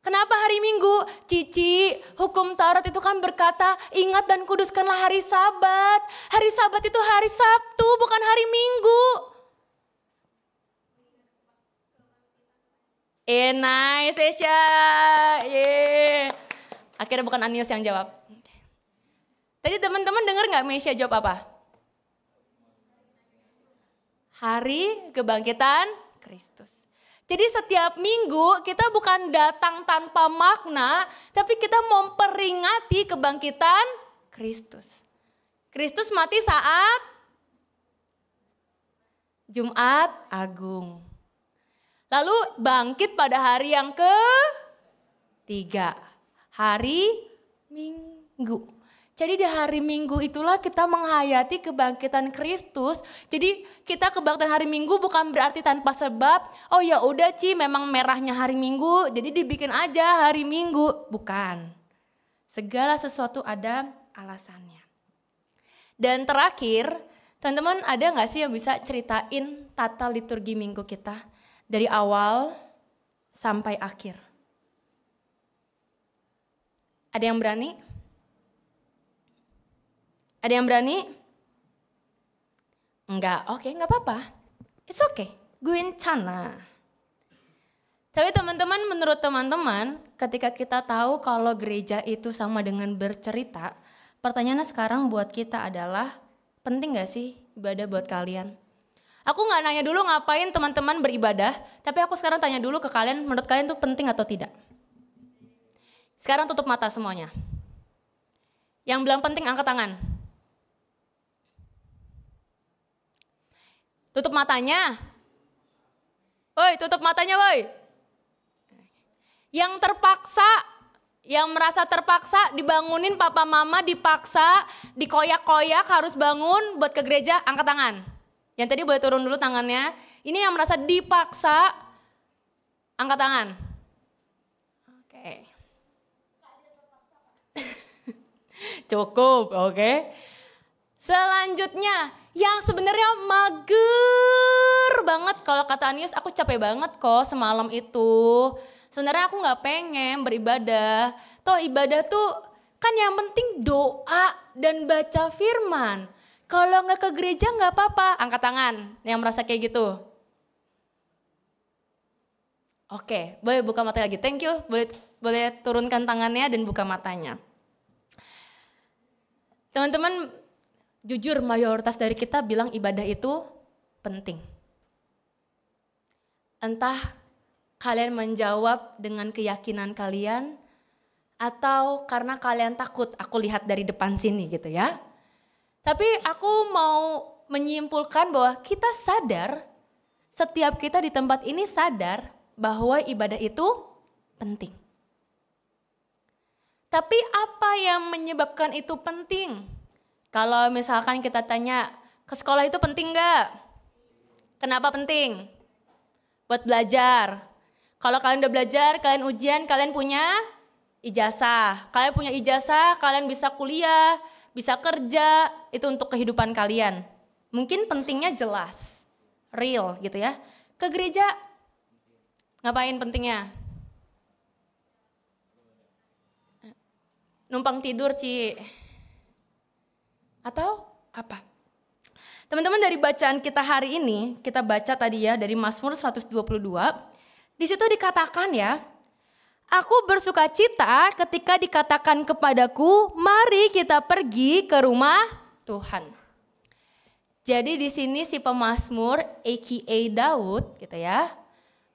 Kenapa hari Minggu? Cici, hukum Taurat itu kan berkata, ingat dan kuduskanlah hari Sabat. Hari Sabat itu hari Sabtu, bukan hari Minggu. Nice, Esya. Yeah. Akhirnya bukan Anius yang jawab. Tadi teman-teman dengar nggak Mesya jawab apa? Hari kebangkitan Kristus. Jadi setiap minggu kita bukan datang tanpa makna, tapi kita memperingati kebangkitan Kristus. Kristus mati saat Jumat Agung. Lalu bangkit pada hari yang ketiga, hari Minggu. Jadi di hari Minggu itulah kita menghayati kebangkitan Kristus. Jadi kita kebangkitan hari Minggu bukan berarti tanpa sebab. Oh ya udah Ci, memang merahnya hari Minggu, jadi dibikin aja hari Minggu. Bukan. Segala sesuatu ada alasannya. Dan terakhir, teman-teman ada gak sih yang bisa ceritain tata liturgi Minggu kita? Dari awal sampai akhir. Ada yang berani? Ada yang berani? Enggak, oke, enggak apa-apa. It's okay, guencana. Tapi teman-teman, menurut teman-teman, ketika kita tahu kalau gereja itu sama dengan bercerita, pertanyaannya sekarang buat kita adalah, penting gak sih ibadah buat kalian? Aku gak nanya dulu ngapain teman-teman beribadah, tapi aku sekarang tanya dulu ke kalian, menurut kalian itu penting atau tidak? Sekarang tutup mata semuanya. Yang bilang penting angkat tangan. Tutup matanya. Woi, tutup matanya woi. Yang terpaksa, yang merasa terpaksa dibangunin papa mama, dipaksa, dikoyak-koyak harus bangun buat ke gereja, angkat tangan. Yang tadi boleh turun dulu tangannya. Ini yang merasa dipaksa, angkat tangan. Oke. Cukup, oke. Selanjutnya, yang sebenarnya mager banget, kalau kata Anius, aku capek banget kok semalam itu. Sebenarnya aku nggak pengen beribadah. Toh ibadah tuh kan yang penting doa dan baca firman. Kalau nggak ke gereja nggak apa-apa. Angkat tangan yang merasa kayak gitu. Oke, boleh buka mata lagi. Thank you. Boleh turunkan tangannya dan buka matanya. Teman-teman, jujur mayoritas dari kita bilang ibadah itu penting. Entah kalian menjawab dengan keyakinan kalian atau karena kalian takut, aku lihat dari depan sini gitu ya. Tapi aku mau menyimpulkan bahwa kita sadar, setiap kita di tempat ini sadar bahwa ibadah itu penting. Tapi apa yang menyebabkan itu penting? Kalau misalkan kita tanya, ke sekolah itu penting gak? Kenapa penting? Buat belajar. Kalau kalian udah belajar, kalian ujian, kalian punya ijazah. Kalian punya ijazah, kalian bisa kuliah, bisa kerja, itu untuk kehidupan kalian. Mungkin pentingnya jelas, real gitu ya. Ke gereja, ngapain pentingnya? Numpang tidur, Ci. Atau apa? Teman-teman, dari bacaan kita hari ini, kita baca tadi ya dari Mazmur 122, di situ dikatakan ya, aku bersuka cita ketika dikatakan kepadaku, mari kita pergi ke rumah Tuhan. Jadi di sini si pemazmur, aka Daud gitu ya,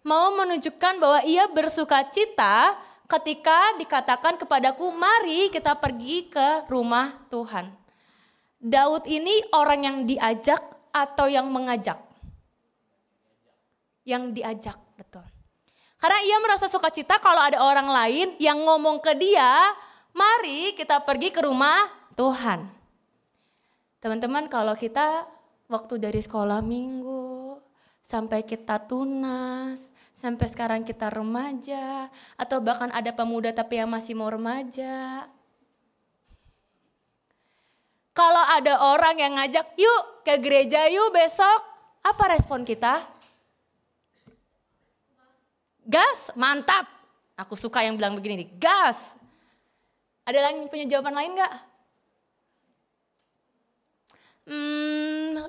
mau menunjukkan bahwa ia bersuka cita ketika dikatakan kepadaku, mari kita pergi ke rumah Tuhan. Daud ini orang yang diajak atau yang mengajak? Yang diajak, betul. Karena ia merasa sukacita kalau ada orang lain yang ngomong ke dia, mari kita pergi ke rumah Tuhan. Teman-teman, kalau kita waktu dari sekolah minggu, sampai kita tunas, sampai sekarang kita remaja, atau bahkan ada pemuda tapi yang masih mau remaja. Kalau ada orang yang ngajak, yuk ke gereja yuk besok. Apa respon kita? Gas, mantap. Aku suka yang bilang begini nih, gas. Ada yang punya jawaban lain gak?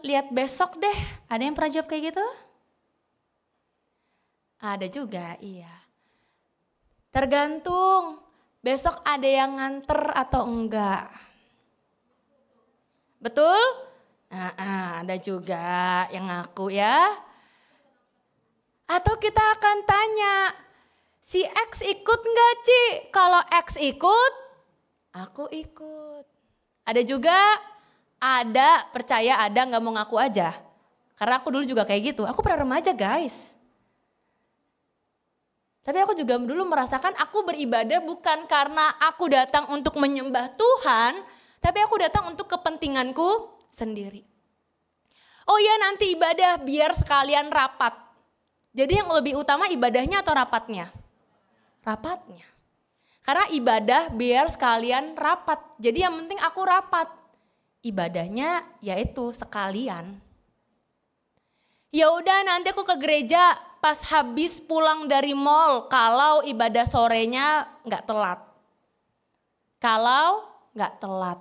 Lihat besok deh. Ada yang pernah jawab kayak gitu? Ada juga, iya. Tergantung, besok ada yang nganter atau enggak. Betul? Ada juga yang ngaku ya. Atau kita akan tanya, si X ikut enggak Ci? Kalau X ikut, aku ikut. Ada juga, ada percaya ada gak mau ngaku aja. Karena aku dulu juga kayak gitu, aku pernah remaja guys. Tapi aku juga dulu merasakan aku beribadah bukan karena aku datang untuk menyembah Tuhan, tapi aku datang untuk kepentinganku sendiri. Oh iya nanti ibadah biar sekalian rapat. Jadi yang lebih utama ibadahnya atau rapatnya? Rapatnya. Karena ibadah biar sekalian rapat. Jadi yang penting aku rapat. Ibadahnya yaitu sekalian. Ya udah nanti aku ke gereja pas habis pulang dari mall kalau ibadah sorenya nggak telat. Kalau nggak telat.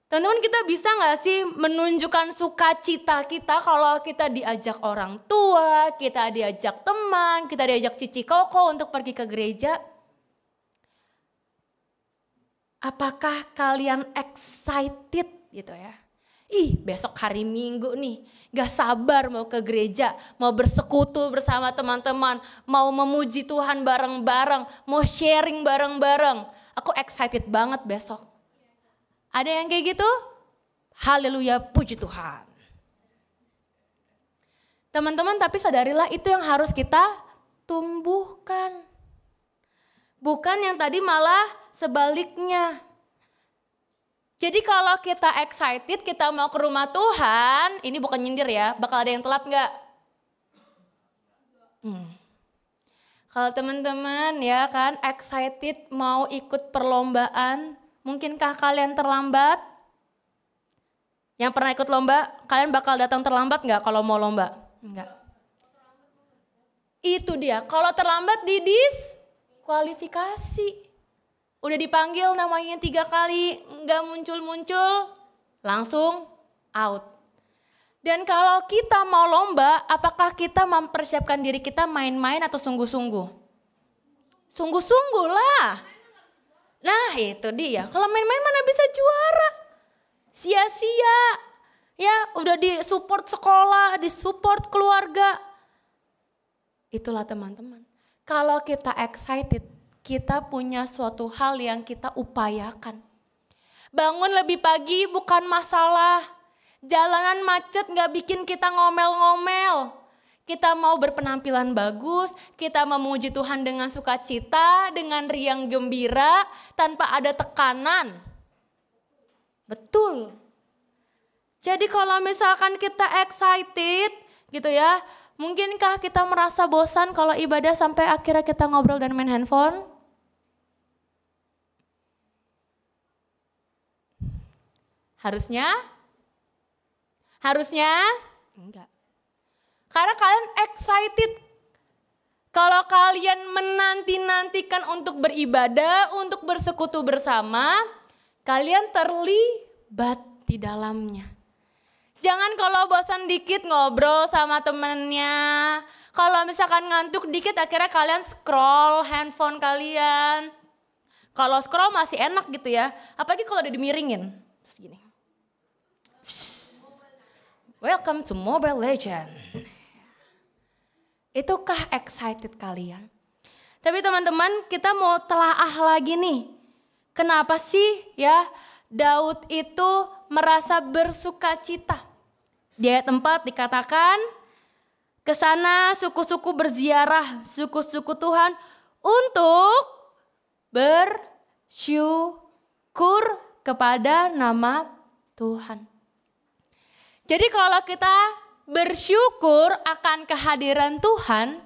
Teman-teman kita bisa nggak sih menunjukkan sukacita kita kalau kita diajak orang tua, kita diajak teman, kita diajak cici koko untuk pergi ke gereja? Apakah kalian excited gitu ya? Ih besok hari Minggu nih, gak sabar mau ke gereja, mau bersekutu bersama teman-teman, mau memuji Tuhan bareng-bareng, mau sharing bareng-bareng. Aku excited banget besok. Ada yang kayak gitu? Haleluya, puji Tuhan. Teman-teman tapi sadarilah itu yang harus kita tumbuhkan. Bukan yang tadi malah sebaliknya. Jadi kalau kita excited, kita mau ke rumah Tuhan, ini bukan nyindir ya, bakal ada yang telat gak? Kalau teman-teman ya kan excited mau ikut perlombaan, mungkinkah kalian terlambat? Yang pernah ikut lomba, kalian bakal datang terlambat gak kalau mau lomba? Enggak. Itu dia, kalau terlambat didiskualifikasi. Udah dipanggil namanya 3 kali, nggak muncul-muncul, langsung out. Dan kalau kita mau lomba, apakah kita mempersiapkan diri kita main-main atau sungguh-sungguh? Sungguh-sungguh lah. Nah itu dia, kalau main-main mana bisa juara? Sia-sia. Ya udah disupport sekolah, disupport keluarga. Itulah teman-teman. Kalau kita excited, kita punya suatu hal yang kita upayakan. Bangun lebih pagi bukan masalah. Jalanan macet gak bikin kita ngomel-ngomel. Kita mau berpenampilan bagus, kita memuji Tuhan dengan sukacita, dengan riang gembira, tanpa ada tekanan. Betul. Jadi kalau misalkan kita excited gitu ya, mungkinkah kita merasa bosan kalau ibadah sampai akhirnya kita ngobrol dan main handphone? Harusnya? Enggak. Karena kalian excited. Kalau kalian menanti-nantikan untuk beribadah, untuk bersekutu bersama, kalian terlibat di dalamnya. Jangan kalau bosan dikit ngobrol sama temennya. Kalau misalkan ngantuk dikit akhirnya kalian scroll handphone kalian. Kalau scroll masih enak gitu ya. Apalagi kalau udah dimiringin. Terus gini. Welcome to Mobile Legend. Itukah excited kalian? Tapi teman-teman kita mau telaah lagi nih. Kenapa sih ya Daud itu merasa bersukacita? Di ayat 4 dikatakan, kesana suku-suku berziarah, suku-suku Tuhan untuk bersyukur kepada nama Tuhan. Jadi kalau kita bersyukur akan kehadiran Tuhan,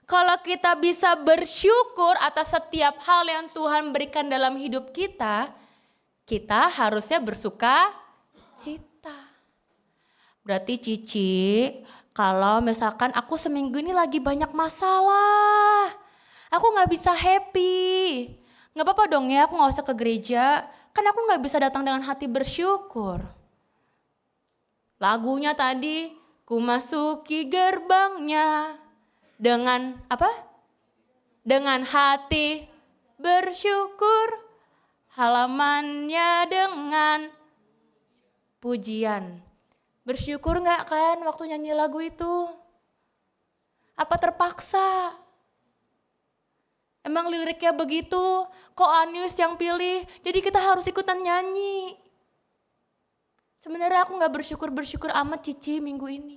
kalau kita bisa bersyukur atas setiap hal yang Tuhan berikan dalam hidup kita, kita harusnya bersuka cita. Berarti Cici, kalau misalkan aku seminggu ini lagi banyak masalah, aku gak bisa happy. Gak apa-apa dong ya, aku gak usah ke gereja, kan aku gak bisa datang dengan hati bersyukur. Lagunya tadi, ku masuki gerbangnya dengan apa? Dengan hati bersyukur, halamannya dengan pujian. Bersyukur gak kan waktu nyanyi lagu itu? Apa terpaksa? Emang liriknya begitu, kok Anius yang pilih, jadi kita harus ikutan nyanyi. Sebenarnya aku gak bersyukur amat Cici minggu ini.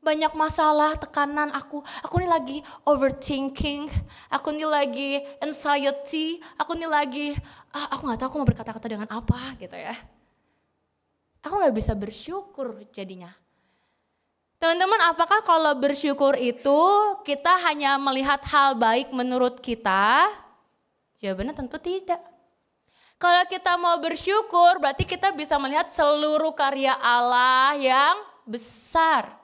Banyak masalah, tekanan aku ini lagi overthinking, aku ini lagi anxiety, aku ini lagi, aku gak tahu aku mau berkata-kata dengan apa gitu ya. Aku gak bisa bersyukur jadinya. Teman-teman, apakah kalau bersyukur itu kita hanya melihat hal baik menurut kita? Jawabannya tentu tidak. Kalau kita mau bersyukur berarti kita bisa melihat seluruh karya Allah yang besar.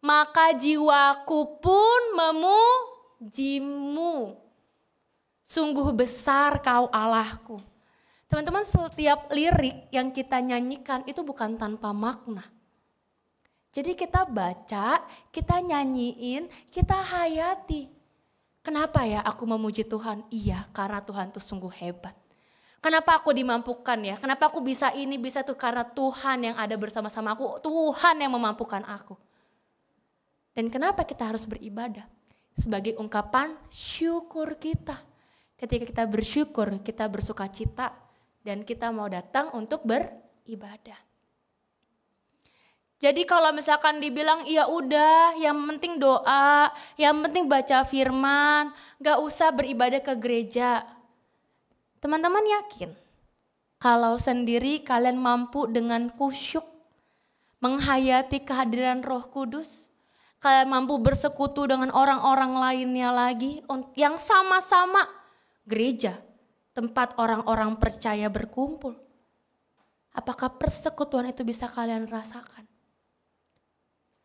Maka jiwaku pun memujimu. Sungguh besar kau Allahku. Teman-teman, setiap lirik yang kita nyanyikan itu bukan tanpa makna. Jadi kita baca, kita nyanyiin, kita hayati. Kenapa ya aku memuji Tuhan? Iya, karena Tuhan itu sungguh hebat. Kenapa aku dimampukan ya? Kenapa aku bisa ini, bisa itu? Karena Tuhan yang ada bersama-sama aku, Tuhan yang memampukan aku. Dan kenapa kita harus beribadah? Sebagai ungkapan syukur kita. Ketika kita bersyukur, kita bersuka cita. Dan kita mau datang untuk beribadah. Jadi kalau misalkan dibilang ya udah, yang penting doa, yang penting baca firman, gak usah beribadah ke gereja. Teman-teman yakin kalau sendiri kalian mampu dengan khusyuk menghayati kehadiran Roh Kudus, kalian mampu bersekutu dengan orang-orang lainnya lagi yang sama-sama gereja, tempat orang-orang percaya berkumpul. Apakah persekutuan itu bisa kalian rasakan?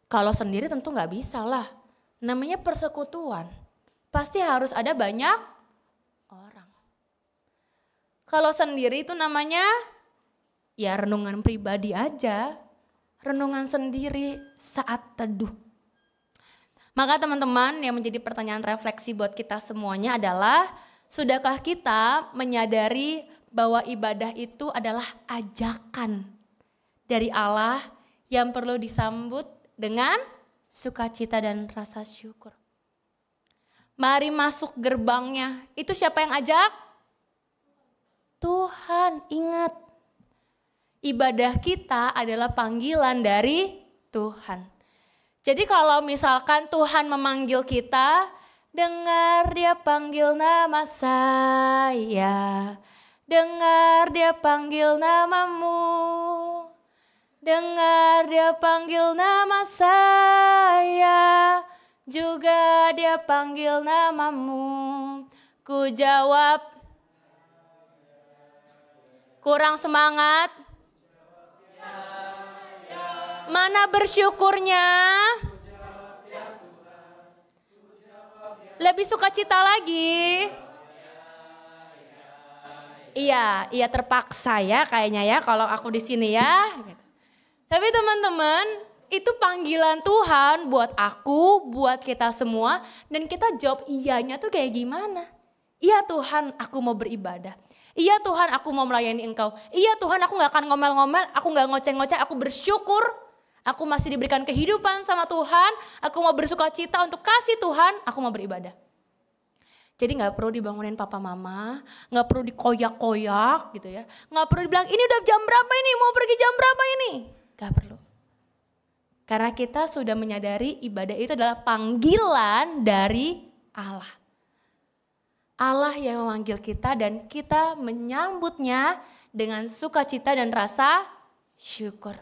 Kalau sendiri tentu gak bisa lah. Namanya persekutuan. Pasti harus ada banyak orang. Kalau sendiri itu namanya ya renungan pribadi aja. Renungan sendiri saat teduh. Maka teman-teman, yang menjadi pertanyaan refleksi buat kita semuanya adalah, sudahkah kita menyadari bahwa ibadah itu adalah ajakan dari Allah yang perlu disambut dengan sukacita dan rasa syukur. Mari masuk gerbangnya. Itu siapa yang ajak? Tuhan. Ingat, ibadah kita adalah panggilan dari Tuhan. Jadi kalau misalkan Tuhan memanggil kita, dengar dia panggil nama saya, dengar dia panggil namamu, dengar dia panggil nama saya, juga dia panggil namamu. Ku jawab, kurang semangat. Mana bersyukurnya? Lebih sukacita lagi. Iya terpaksa ya kayaknya ya kalau aku di sini ya. Tapi teman-teman, itu panggilan Tuhan buat aku, buat kita semua, dan kita jawab iyanya tuh kayak gimana? Iya Tuhan, aku mau beribadah. Iya Tuhan, aku mau melayani Engkau. Iya Tuhan, aku gak akan ngomel-ngomel, aku gak ngoceh-ngoceh, aku bersyukur. Aku masih diberikan kehidupan sama Tuhan, aku mau bersuka cita untuk kasih Tuhan, aku mau beribadah. Jadi gak perlu dibangunin papa mama, gak perlu dikoyak-koyak gitu ya. Gak perlu dibilang ini udah jam berapa ini, mau pergi jam berapa ini. Gak perlu. Karena kita sudah menyadari ibadah itu adalah panggilan dari Allah. Allah yang memanggil kita dan kita menyambutnya dengan sukacita dan rasa syukur.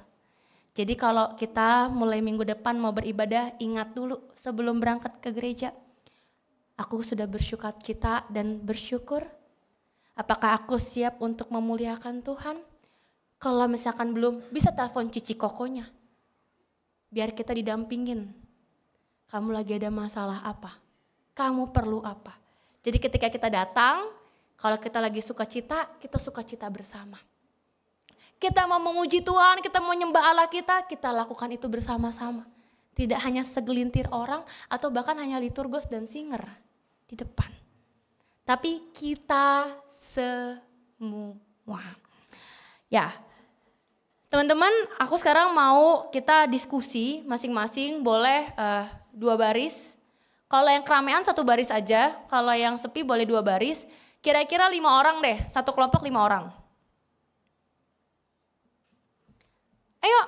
Jadi kalau kita mulai minggu depan mau beribadah, ingat dulu sebelum berangkat ke gereja. Aku sudah bersuka cita dan bersyukur. Apakah aku siap untuk memuliakan Tuhan? Kalau misalkan belum, bisa telepon Cici Kokonya. Biar kita didampingin. Kamu lagi ada masalah apa? Kamu perlu apa? Jadi ketika kita datang, kalau kita lagi sukacita, kita sukacita bersama. Kita mau memuji Tuhan, kita mau nyembah Allah kita lakukan itu bersama-sama. Tidak hanya segelintir orang atau bahkan hanya liturgos dan singer di depan. Tapi kita semua. Ya, teman-teman, aku sekarang mau kita diskusi masing-masing, boleh 2 baris. Kalau yang keramaian 1 baris aja, kalau yang sepi boleh 2 baris. Kira-kira 5 orang deh, satu kelompok 5 orang. Ayo,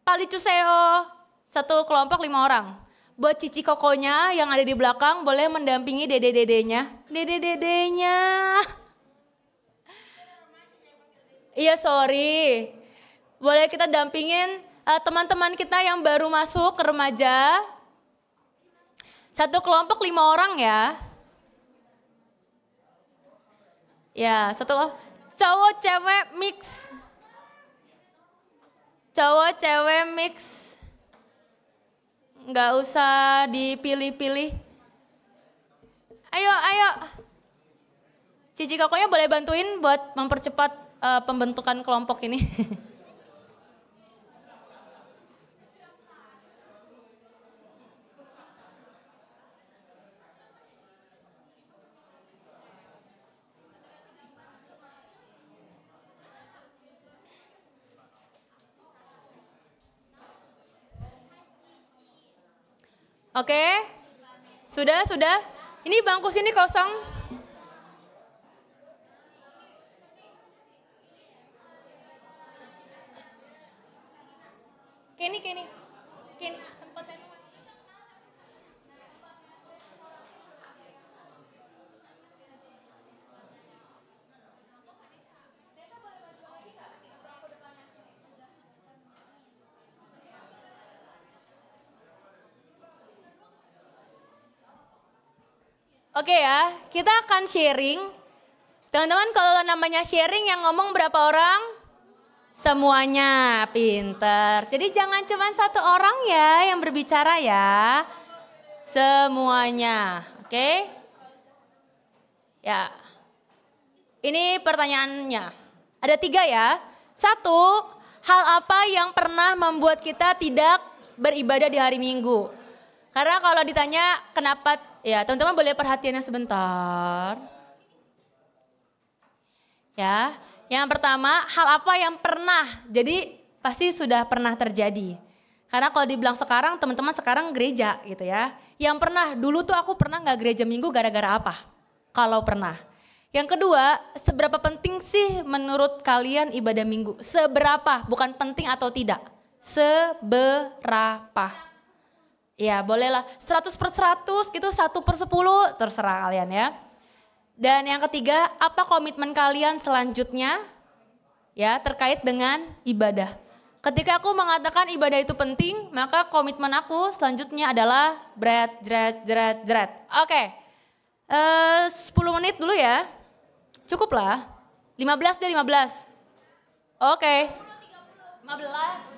Palicuseo, satu kelompok 5 orang. Buat Cici Kokonya yang ada di belakang boleh mendampingi dede-dedenya. Dede-dedenya. Iya sorry. Boleh kita dampingin teman-teman kita yang baru masuk ke remaja. Satu kelompok 5 orang ya. Ya, satu cowok cewek mix. Cowok cewek mix. Nggak usah dipilih-pilih. Ayo. Cici Kokonya boleh bantuin buat mempercepat pembentukan kelompok ini. Oke, sudah. Ini bangku sini kosong. Kenny, tempatnya. Oke ya, kita akan sharing. Teman-teman kalau namanya sharing yang ngomong berapa orang? Semuanya, pinter. Jadi jangan cuma 1 orang ya yang berbicara ya. Semuanya, oke? Ya, ini pertanyaannya. Ada 3 ya. 1, hal apa yang pernah membuat kita tidak beribadah di hari Minggu? Karena kalau ditanya kenapa, ya teman-teman boleh perhatiannya sebentar. Ya, yang pertama hal apa yang pernah, jadi pasti sudah pernah terjadi. Karena kalau dibilang sekarang, teman-teman sekarang gereja gitu ya. Yang pernah, dulu tuh aku pernah gak gereja Minggu gara-gara apa? Kalau pernah. Yang kedua, seberapa penting sih menurut kalian ibadah Minggu? Seberapa, bukan penting atau tidak. Seberapa. Ya bolehlah 100/100 gitu, 1/10 terserah kalian ya. Dan yang ketiga, apa komitmen kalian selanjutnya ya terkait dengan ibadah. Ketika aku mengatakan ibadah itu penting, maka komitmen aku selanjutnya adalah jret. Oke, 10 menit dulu ya, cukup lah, 15 deh 15. Oke, 15.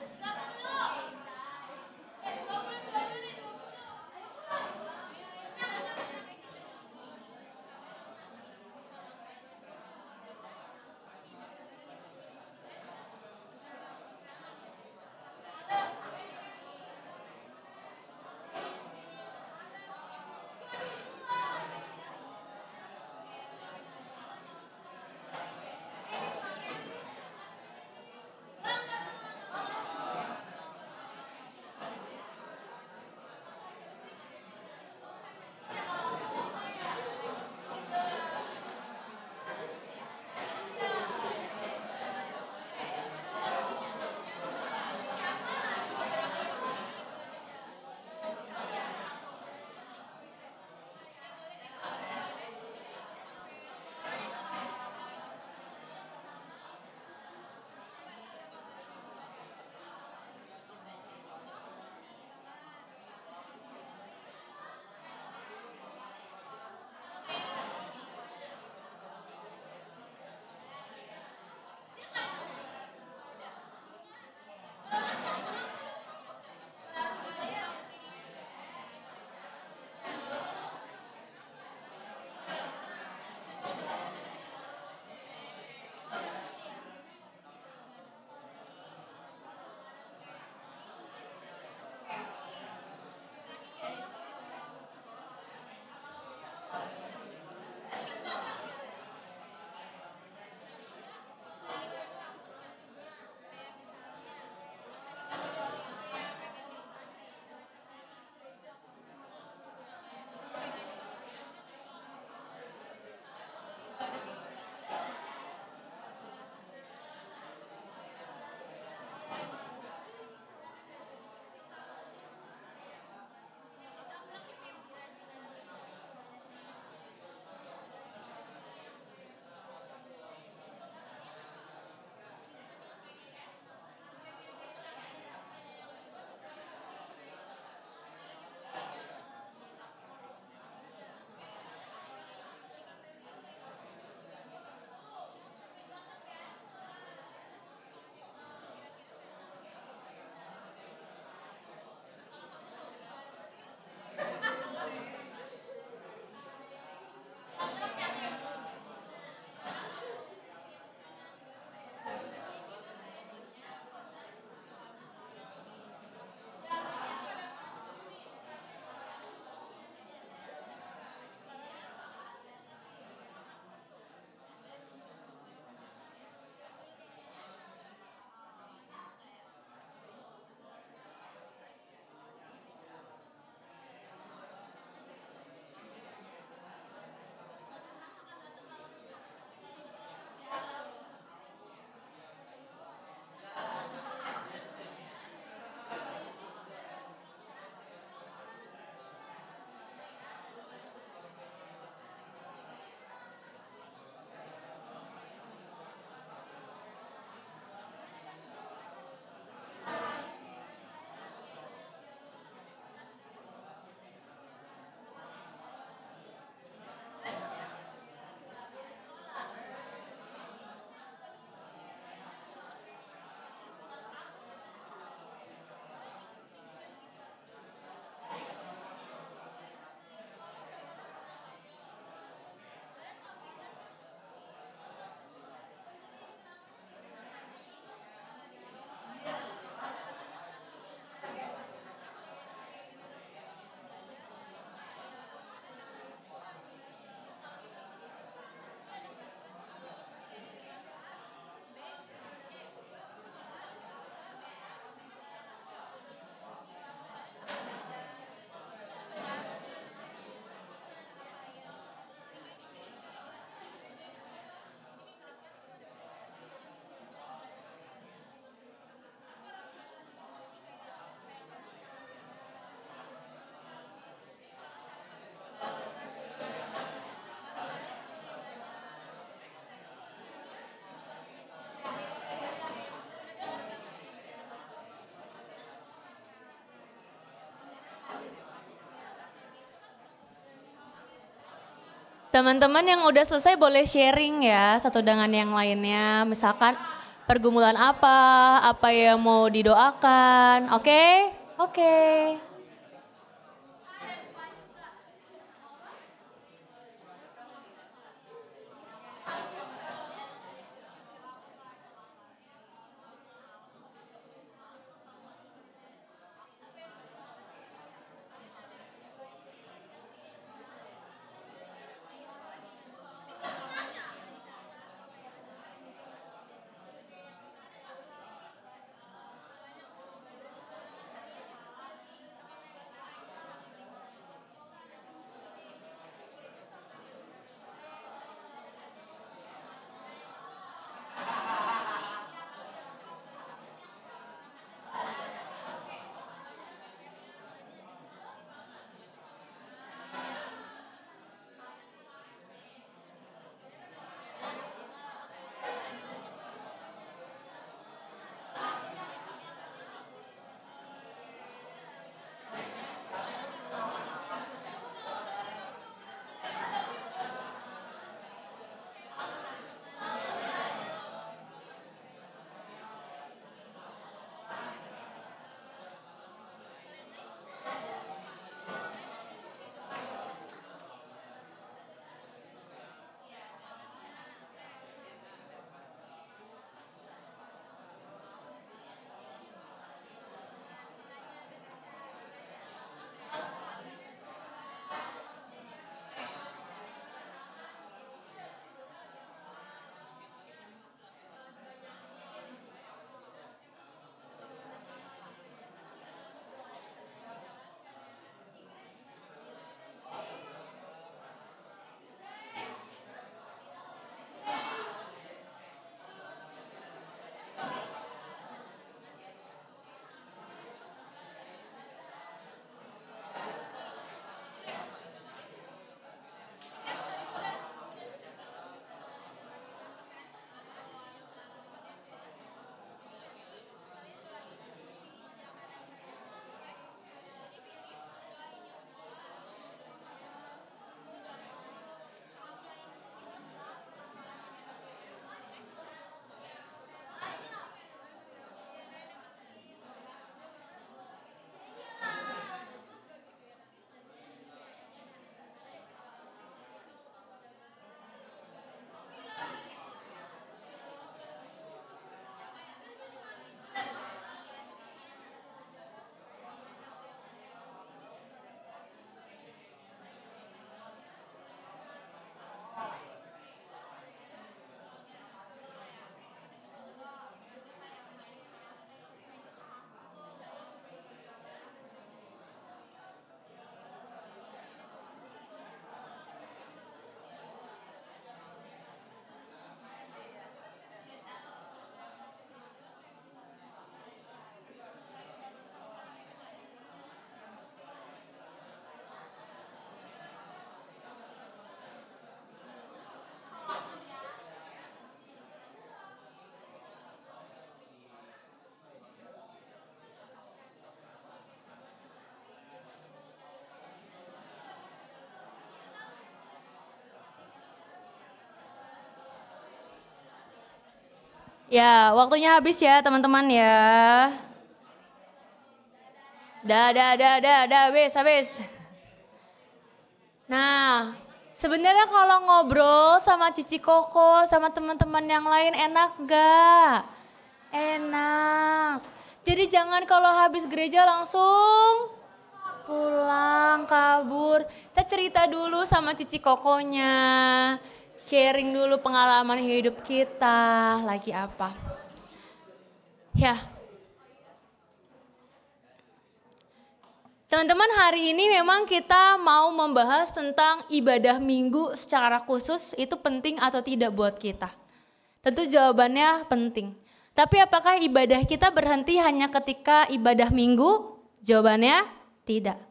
Teman-teman yang udah selesai boleh sharing ya satu dengan yang lainnya. Misalkan pergumulan apa yang mau didoakan. Oke? Oke. Ya, waktunya habis ya teman-teman ya. Dah, habis. Nah, sebenarnya kalau ngobrol sama Cici Koko, sama teman-teman yang lain enak gak? Enak. Jadi jangan kalau habis gereja langsung pulang, kabur. Kita cerita dulu sama Cici Kokonya. Sharing dulu pengalaman hidup kita, lagi apa. Ya. Teman-teman, hari ini memang kita mau membahas tentang ibadah minggu secara khusus, itu penting atau tidak buat kita. Tentu jawabannya penting. Tapi apakah ibadah kita berhenti hanya ketika ibadah minggu? Jawabannya tidak.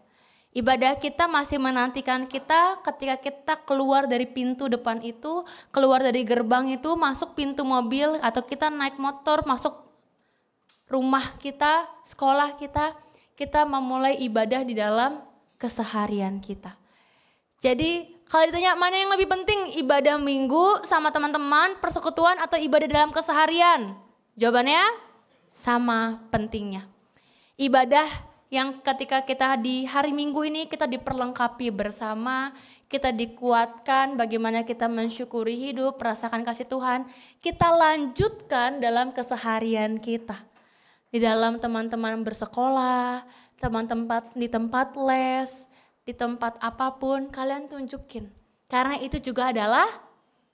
Ibadah kita masih menantikan kita ketika kita keluar dari pintu depan itu, keluar dari gerbang itu, masuk pintu mobil atau kita naik motor, masuk rumah kita, sekolah kita memulai ibadah di dalam keseharian kita. Jadi Kalau ditanya mana yang lebih penting, ibadah minggu sama teman-teman, persekutuan atau ibadah dalam keseharian? Jawabannya sama pentingnya. Ibadah yang ketika kita di hari Minggu ini kita diperlengkapi bersama, kita dikuatkan bagaimana kita mensyukuri hidup, merasakan kasih Tuhan, kita lanjutkan dalam keseharian kita. Di dalam teman-teman bersekolah, teman-teman di tempat les, di tempat apapun kalian tunjukin. Karena itu juga adalah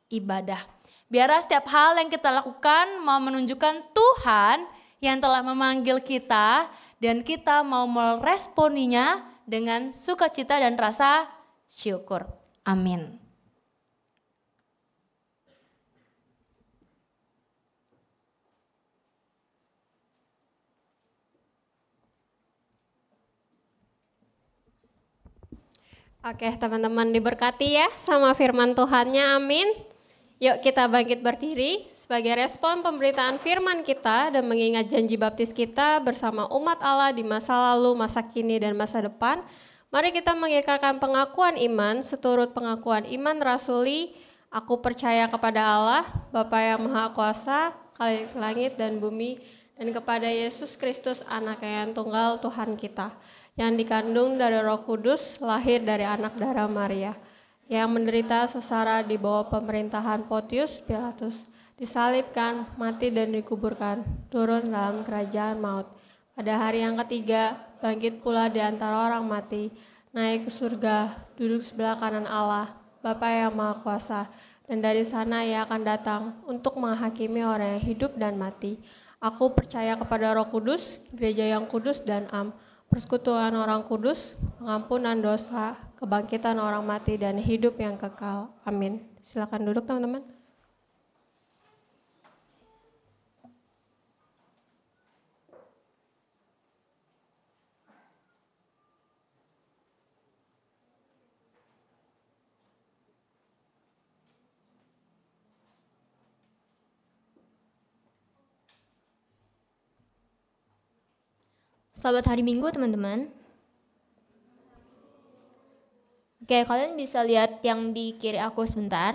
ibadah. Biar setiap hal yang kita lakukan mau menunjukkan Tuhan yang telah memanggil kita dan kita mau meresponinya dengan sukacita dan rasa syukur. Amin. Oke teman-teman, diberkati ya sama firman Tuhannya, amin. Yuk kita bangkit berdiri sebagai respon pemberitaan firman kita dan mengingat janji baptis kita bersama umat Allah di masa lalu, masa kini dan masa depan. Mari kita mengikrarkan pengakuan iman seturut pengakuan iman rasuli. Aku percaya kepada Allah, Bapa yang Maha Kuasa, Khalik langit dan bumi, dan kepada Yesus Kristus anak yang tunggal Tuhan kita, yang dikandung dari Roh Kudus, lahir dari anak darah Maria, yang menderita sengsara di bawah pemerintahan Pontius Pilatus, disalibkan, mati dan dikuburkan, turun dalam kerajaan maut. Pada hari yang ketiga, bangkit pula di antara orang mati, naik ke surga, duduk sebelah kanan Allah, Bapa yang Maha Kuasa, dan dari sana Ia akan datang untuk menghakimi orang yang hidup dan mati. Aku percaya kepada Roh Kudus, gereja yang kudus dan persekutuan orang kudus, pengampunan dosa, kebangkitan orang mati, dan hidup yang kekal. Amin. Silakan duduk teman-teman. Selamat hari Minggu teman-teman. Oke, kalian bisa lihat yang di kiri aku sebentar.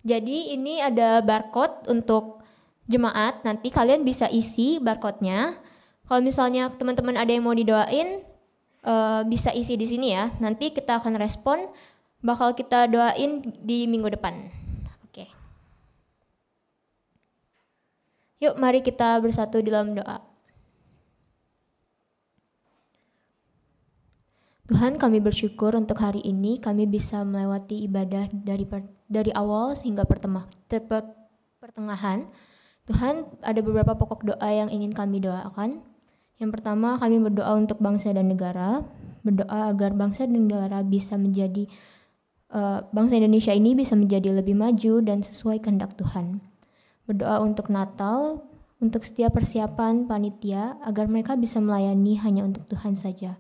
Jadi ini ada barcode untuk jemaat, nanti kalian bisa isi barcode-nya. Kalau misalnya teman-teman ada yang mau didoain, bisa isi di sini ya. Nanti kita akan respon, bakal kita doain di minggu depan. Oke. Yuk mari kita bersatu dalam doa. Tuhan, kami bersyukur untuk hari ini kami bisa melewati ibadah dari awal hingga pertengahan. Tuhan, ada beberapa pokok doa yang ingin kami doakan. Yang pertama, kami berdoa untuk bangsa dan negara, berdoa agar bangsa dan negara bisa menjadi bangsa Indonesia ini bisa menjadi lebih maju dan sesuai kehendak Tuhan. Berdoa untuk Natal, untuk setiap persiapan panitia agar mereka bisa melayani hanya untuk Tuhan saja.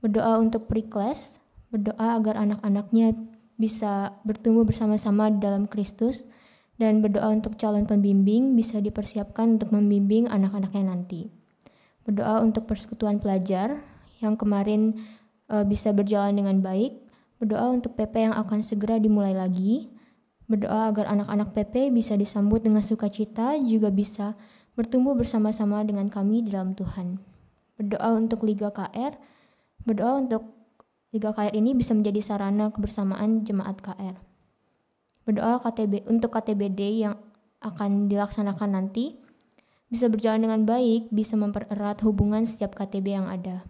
Berdoa untuk Prikles, berdoa agar anak-anaknya bisa bertumbuh bersama-sama dalam Kristus, dan berdoa untuk calon pembimbing bisa dipersiapkan untuk membimbing anak-anaknya nanti. Berdoa untuk persekutuan pelajar yang kemarin bisa berjalan dengan baik, berdoa untuk PP yang akan segera dimulai lagi, berdoa agar anak-anak PP bisa disambut dengan sukacita, juga bisa bertumbuh bersama-sama dengan kami di dalam Tuhan. Berdoa untuk Liga KR, berdoa untuk Liga KR ini bisa menjadi sarana kebersamaan jemaat KR. Berdoa untuk KTBD yang akan dilaksanakan nanti bisa berjalan dengan baik, bisa mempererat hubungan setiap KTB yang ada.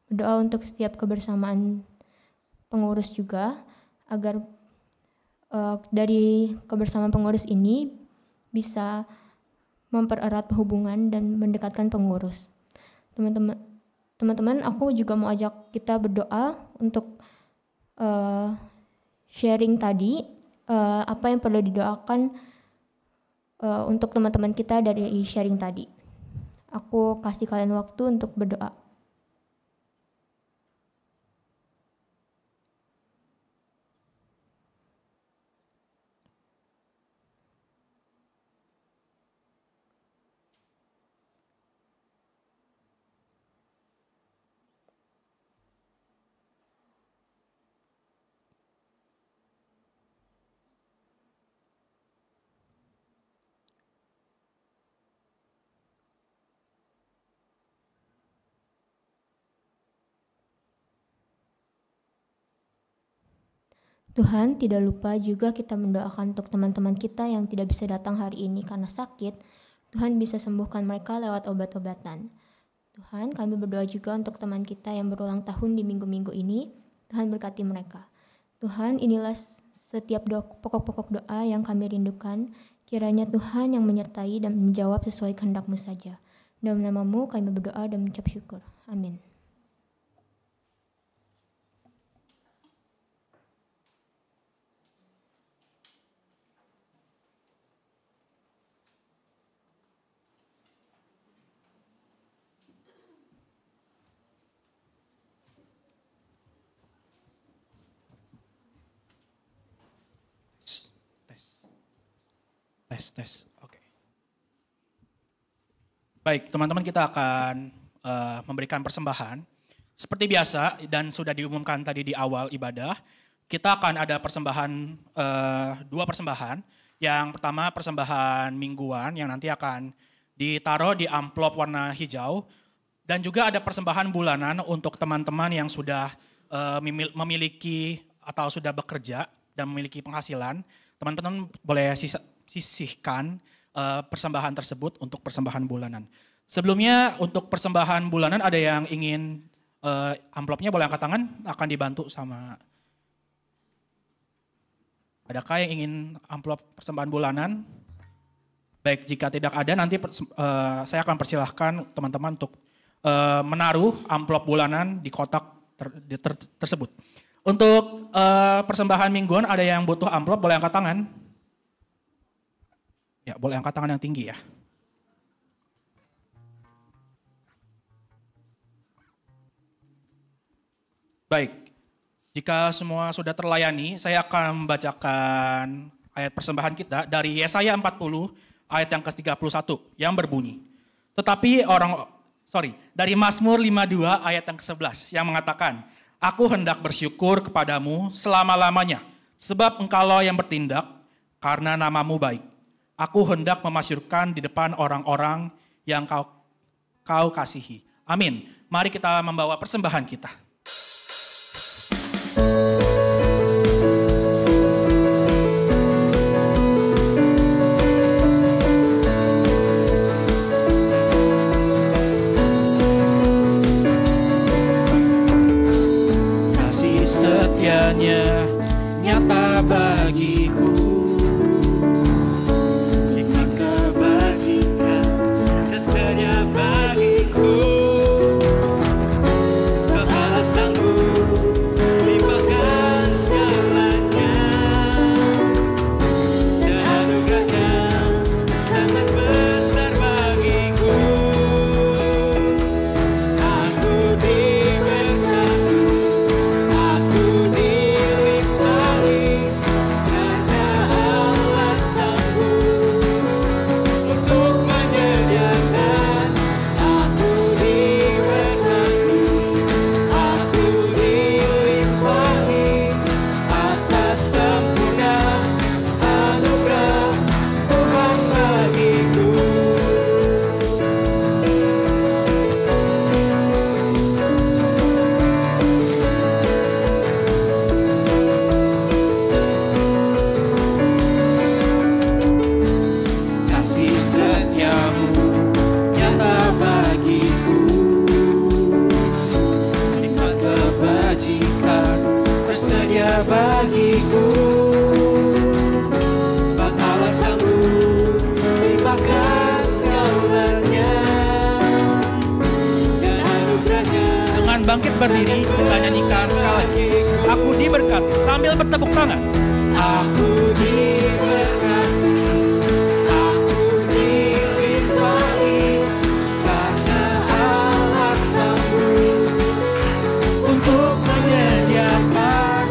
Berdoa untuk setiap kebersamaan pengurus juga agar dari kebersamaan pengurus ini bisa mempererat hubungan dan mendekatkan pengurus. Teman-teman, aku juga mau ajak kita berdoa untuk sharing tadi, apa yang perlu didoakan untuk teman-teman kita dari sharing tadi. Aku kasih kalian waktu untuk berdoa. Tuhan, tidak lupa juga kita mendoakan untuk teman-teman kita yang tidak bisa datang hari ini karena sakit. Tuhan bisa sembuhkan mereka lewat obat-obatan. Tuhan, kami berdoa juga untuk teman kita yang berulang tahun di minggu-minggu ini. Tuhan berkati mereka. Tuhan, inilah setiap pokok-pokok doa yang kami rindukan. Kiranya Tuhan yang menyertai dan menjawab sesuai kehendak-Mu saja. Dalam nama-Mu kami berdoa dan mengucap syukur. Amin. Tes. Oke. Baik, teman-teman, kita akan memberikan persembahan. Seperti biasa dan sudah diumumkan tadi di awal ibadah, kita akan ada persembahan, 2 persembahan. Yang pertama persembahan mingguan yang nanti akan ditaruh di amplop warna hijau. Dan juga ada persembahan bulanan untuk teman-teman yang sudah memiliki atau sudah bekerja dan memiliki penghasilan. Teman-teman boleh sisihkan persembahan tersebut untuk persembahan bulanan. Sebelumnya untuk persembahan bulanan ada yang ingin amplopnya boleh angkat tangan, akan dibantu sama. Adakah yang ingin amplop persembahan bulanan? Baik, jika tidak ada nanti saya akan persilahkan teman-teman untuk menaruh amplop bulanan di kotak tersebut. Untuk persembahan mingguan ada yang butuh amplop, boleh angkat tangan. Ya, boleh angkat tangan yang tinggi ya. Baik, jika semua sudah terlayani, saya akan membacakan ayat persembahan kita dari Yesaya 40 ayat yang ke-31 yang berbunyi. Dari Mazmur 52 ayat yang ke-11 yang mengatakan, Aku hendak bersyukur kepadamu selama-lamanya, sebab engkaulah yang bertindak karena nama-Mu baik. Aku hendak memasyurkan di depan orang-orang yang kau kasihi. Amin. Mari kita membawa persembahan kita. Kasih setianya nyata bagiku. Kesedia bagiku, sebab alasanmu limpahkan segalanya, dan anugerahnya sangat besar bagiku. Aku diberkati, aku dilimpahi, karena alasanmu untuk menyediakan. Aku diberkati, aku dilimpahi atas sempurna anugerah Tuhan bagiku. Kasih setiamu nyata bagiku, nikmat kebajikan tersedia bagiku, sebab alasanmu limpahkan segalanya, dan anugerahnya. Dengan bangkit berdiri, kita nyanyikan sekali lagi. Aku diberkati sambil bertepuk tangan. Aku diberkati, aku dilimpahi, karena alasanmu untuk menyediakan.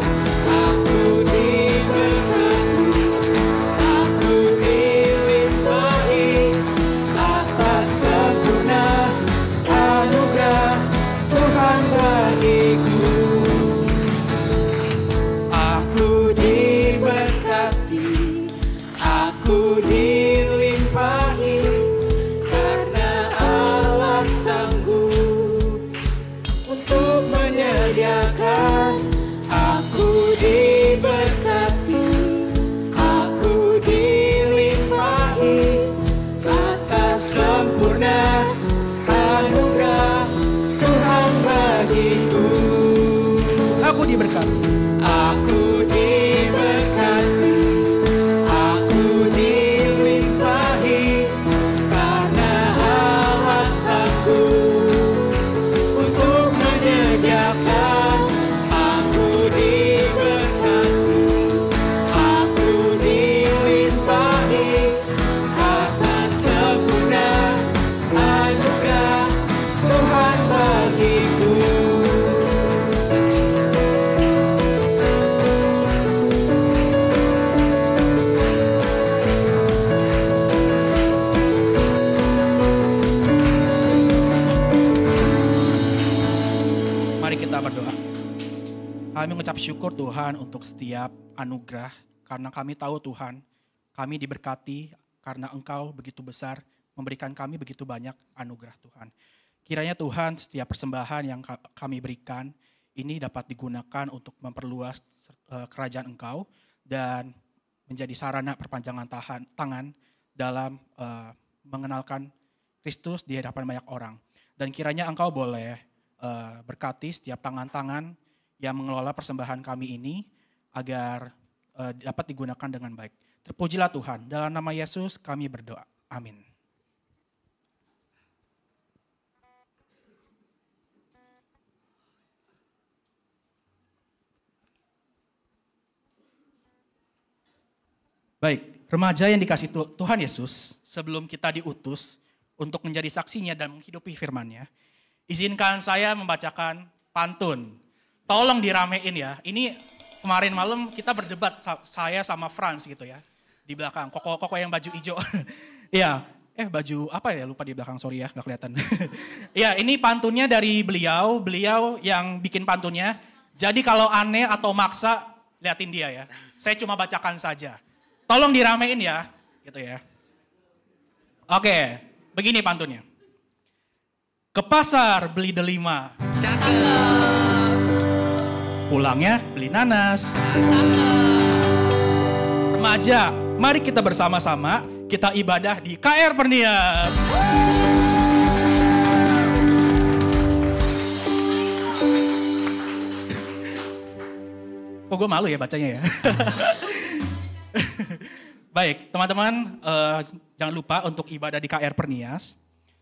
Aku diberkati, aku dilimpahi atas sempurna anugerah Tuhan bagiku. Aku diberkati, diberkati. Aku diberkati, aku dilimpahi, karena Allah sanggup untuk menyediakan. Aku diberkati, aku dilimpahi, karena sempurna anugerah Tuhan bagiku. Mari kita berdoa. Kami mengucap syukur Tuhan untuk setiap anugerah, karena kami tahu Tuhan, kami diberkati karena Engkau begitu besar, memberikan kami begitu banyak anugerah Tuhan. Kiranya Tuhan setiap persembahan yang kami berikan, ini dapat digunakan untuk memperluas kerajaan Engkau dan menjadi sarana perpanjangan tangan dalam mengenalkan Kristus di hadapan banyak orang. Dan kiranya Engkau boleh berkati setiap tangan-tangan yang mengelola persembahan kami ini agar dapat digunakan dengan baik. Terpujilah Tuhan, dalam nama Yesus kami berdoa. Amin. Baik, remaja yang dikasih Tuhan Yesus, sebelum kita diutus untuk menjadi saksinya dan menghidupi firman-Nya, izinkan saya membacakan pantun. Tolong diramein ya. Ini kemarin malam kita berdebat saya sama Franz gitu ya. Di belakang, koko yang baju hijau. Iya, baju apa ya lupa di belakang, sorry ya gak kelihatan. Iya, ini pantunnya dari beliau yang bikin pantunnya. Jadi kalau aneh atau maksa, liatin dia ya. Saya cuma bacakan saja. Tolong diramein ya, gitu ya. Oke, begini pantunnya. Ke pasar beli delima. Pulangnya beli nanas. Remaja, mari kita bersama-sama kita ibadah di KR Pernias. Kok gue malu ya bacanya ya. Baik, teman-teman, jangan lupa untuk ibadah di KR Pernias.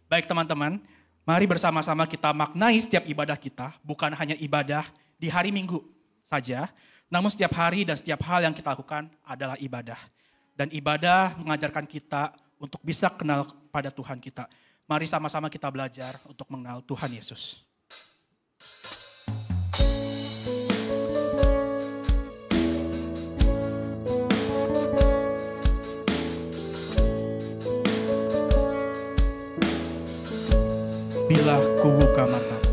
Baik teman-teman, mari bersama-sama kita maknai setiap ibadah kita, bukan hanya ibadah di hari Minggu saja, namun setiap hari dan setiap hal yang kita lakukan adalah ibadah. Dan ibadah mengajarkan kita untuk bisa kenal pada Tuhan kita. Mari sama-sama kita belajar untuk mengenal Tuhan Yesus. Bila ku buka mataku,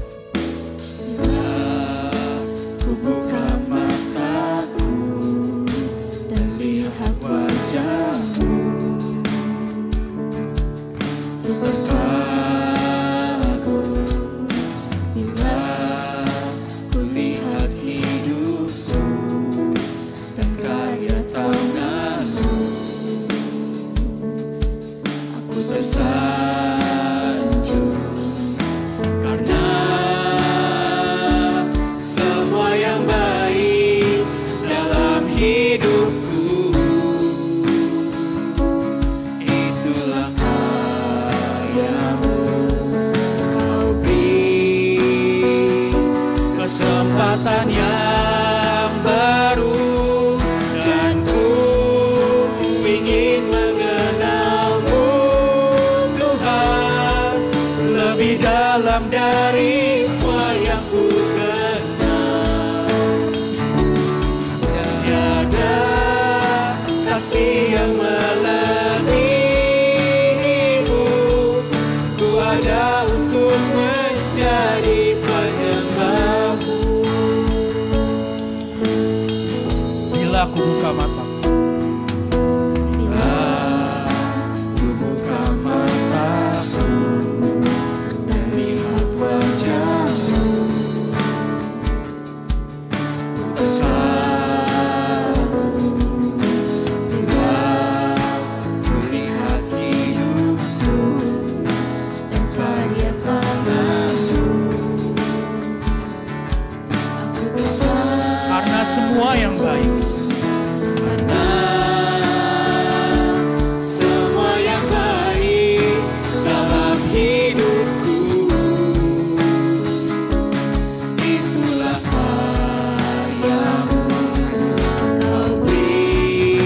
Ku buka mataku dan lihat wajahmu, ku terkagum bila ku lihat hidupku dan karya tanganmu. Aku tersanjung karena semua yang baik dalam hidupku, itulah karyamu. Kau beri kesempatan yang baru dan ku ingin mengenalmu Tuhan, lebih dalam dari semua yang ku kenal. Tiada kasih yang melebihimu, ku ada untuk menjadi penyembahmu. bila ku buka mataku, Ku buka mataku dan lihat wajahmu, ku terkagum bila ku lihat hidupku dan karya tanganmu. Aku bersandar yang baik. Karena semua yang baik dalam hidupku, itulah karyamu. Kau beri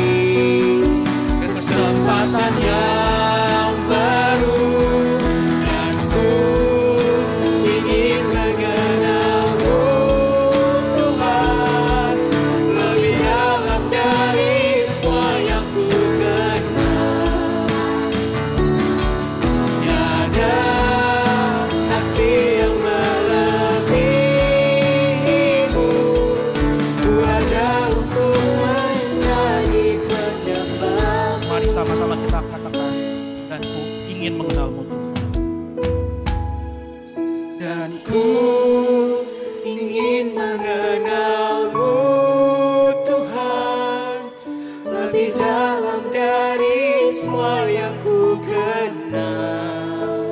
kesempatan yang baru, dan ku ingin mengenalmu Tuhan lebih dalam dari semua yang ku kenal. Tiada kasih yang melebihimu, ku ada untuk menjadi penyembah. Mari sama-sama kita katakan, dan ku ingin mengenalmu Tuhan. Dan ku ingin mengenalmu Tuhan lebih dalam dari semua yang ku kenal.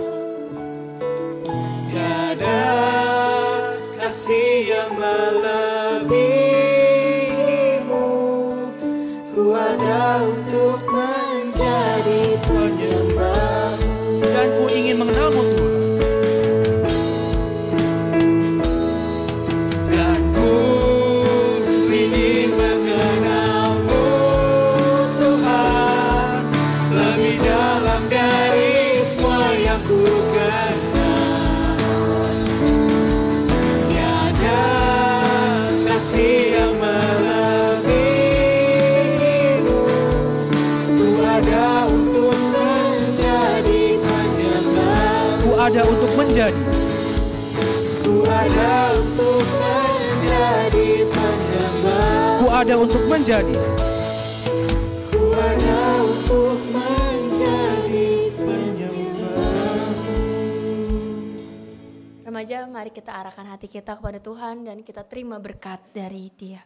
Tiada kasih yang melebihimu, ku ada untuk menjadi penyembahmu. Dan ku ingin mengenalmu Tuhan. Dan ku ingin mengenalmu Tuhan lebih dalam dari semua yang ku kenal. Tiada kasih yang melebihimu, ku ada untuk menjadi penyembah. Ku ada untuk menjadi. Ku ada untuk menjadi penyembah. Ku ada untuk menjadi. Ku ada untuk menjadi penyembah. Remaja, mari kita arahkan hati kita kepada Tuhan dan kita terima berkat dari Dia.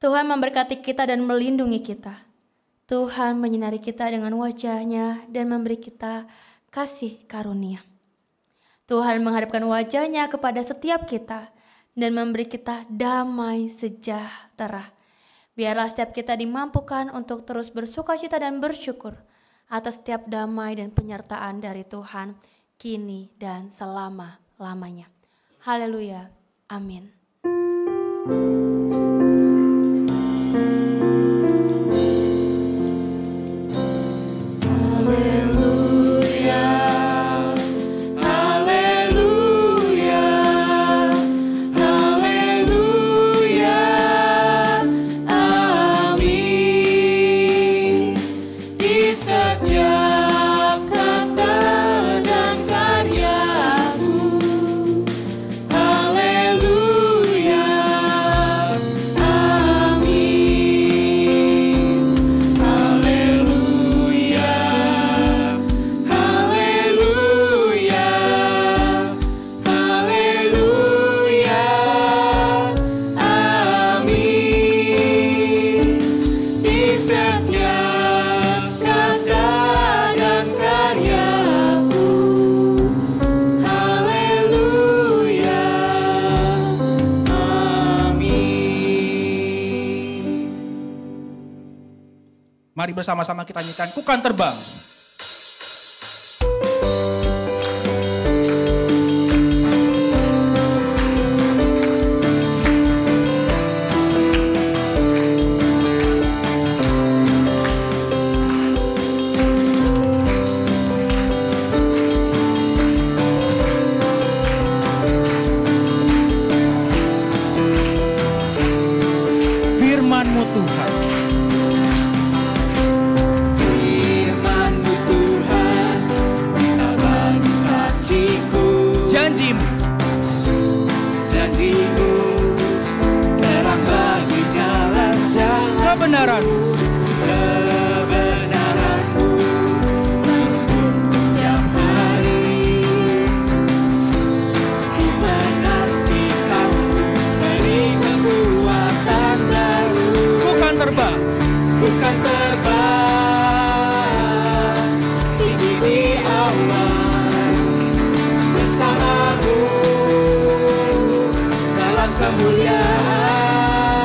Tuhan memberkati kita dan melindungi kita. Tuhan menyinari kita dengan wajah-Nya dan memberi kita kasih karunia. Tuhan menghadapkan wajah-Nya kepada setiap kita dan memberi kita damai sejahtera. Biarlah setiap kita dimampukan untuk terus bersukacita dan bersyukur atas setiap damai dan penyertaan dari Tuhan kini dan selama-lamanya. Haleluya. Amin. Mari bersama-sama kita nyanyikan Ku Kan Terbang. Firman-Mu Tuhan. Firman-Mu Tuhan, kita bagi kakiku. Janji-Mu. Janji-Mu, terang bagi jalan-jalan. Kebenaran-Mu. Kebenaran-Mu untuk setiap hari. Di menantikan-Mu, beri kekuatan baru. Ku kan terbang. Bukan terbang tinggi di awan bersamamu dalam kemuliaan.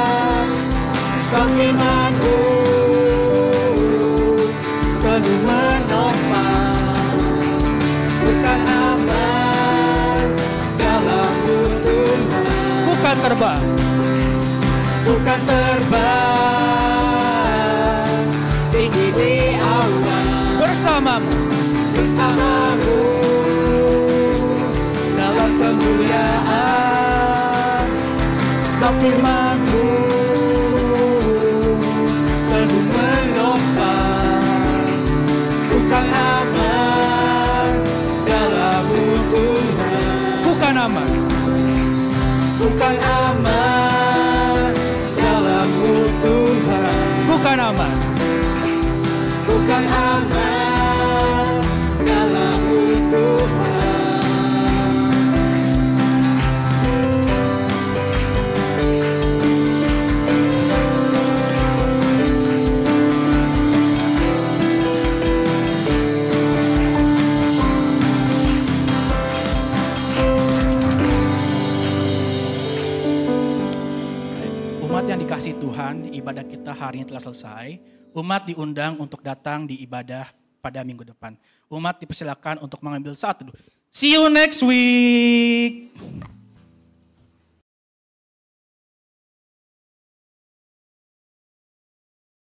terbang. Bukan terbang tinggi di awan. Bersamamu Bersamamu dalam kemuliaan. Sebab firman-Mu penuh menopang. Bukan aman dalam-Mu Tuhan. bukan aman. Bukan aman dalam-Mu Tuhan. Bukan aman. Bukan aman dalam-Mu Tuhan. Umat yang dikasihi Tuhan, ibadah kita hari ini telah selesai. Umat diundang untuk datang di ibadah pada minggu depan. Umat dipersilakan untuk mengambil saat teduh. See you next week.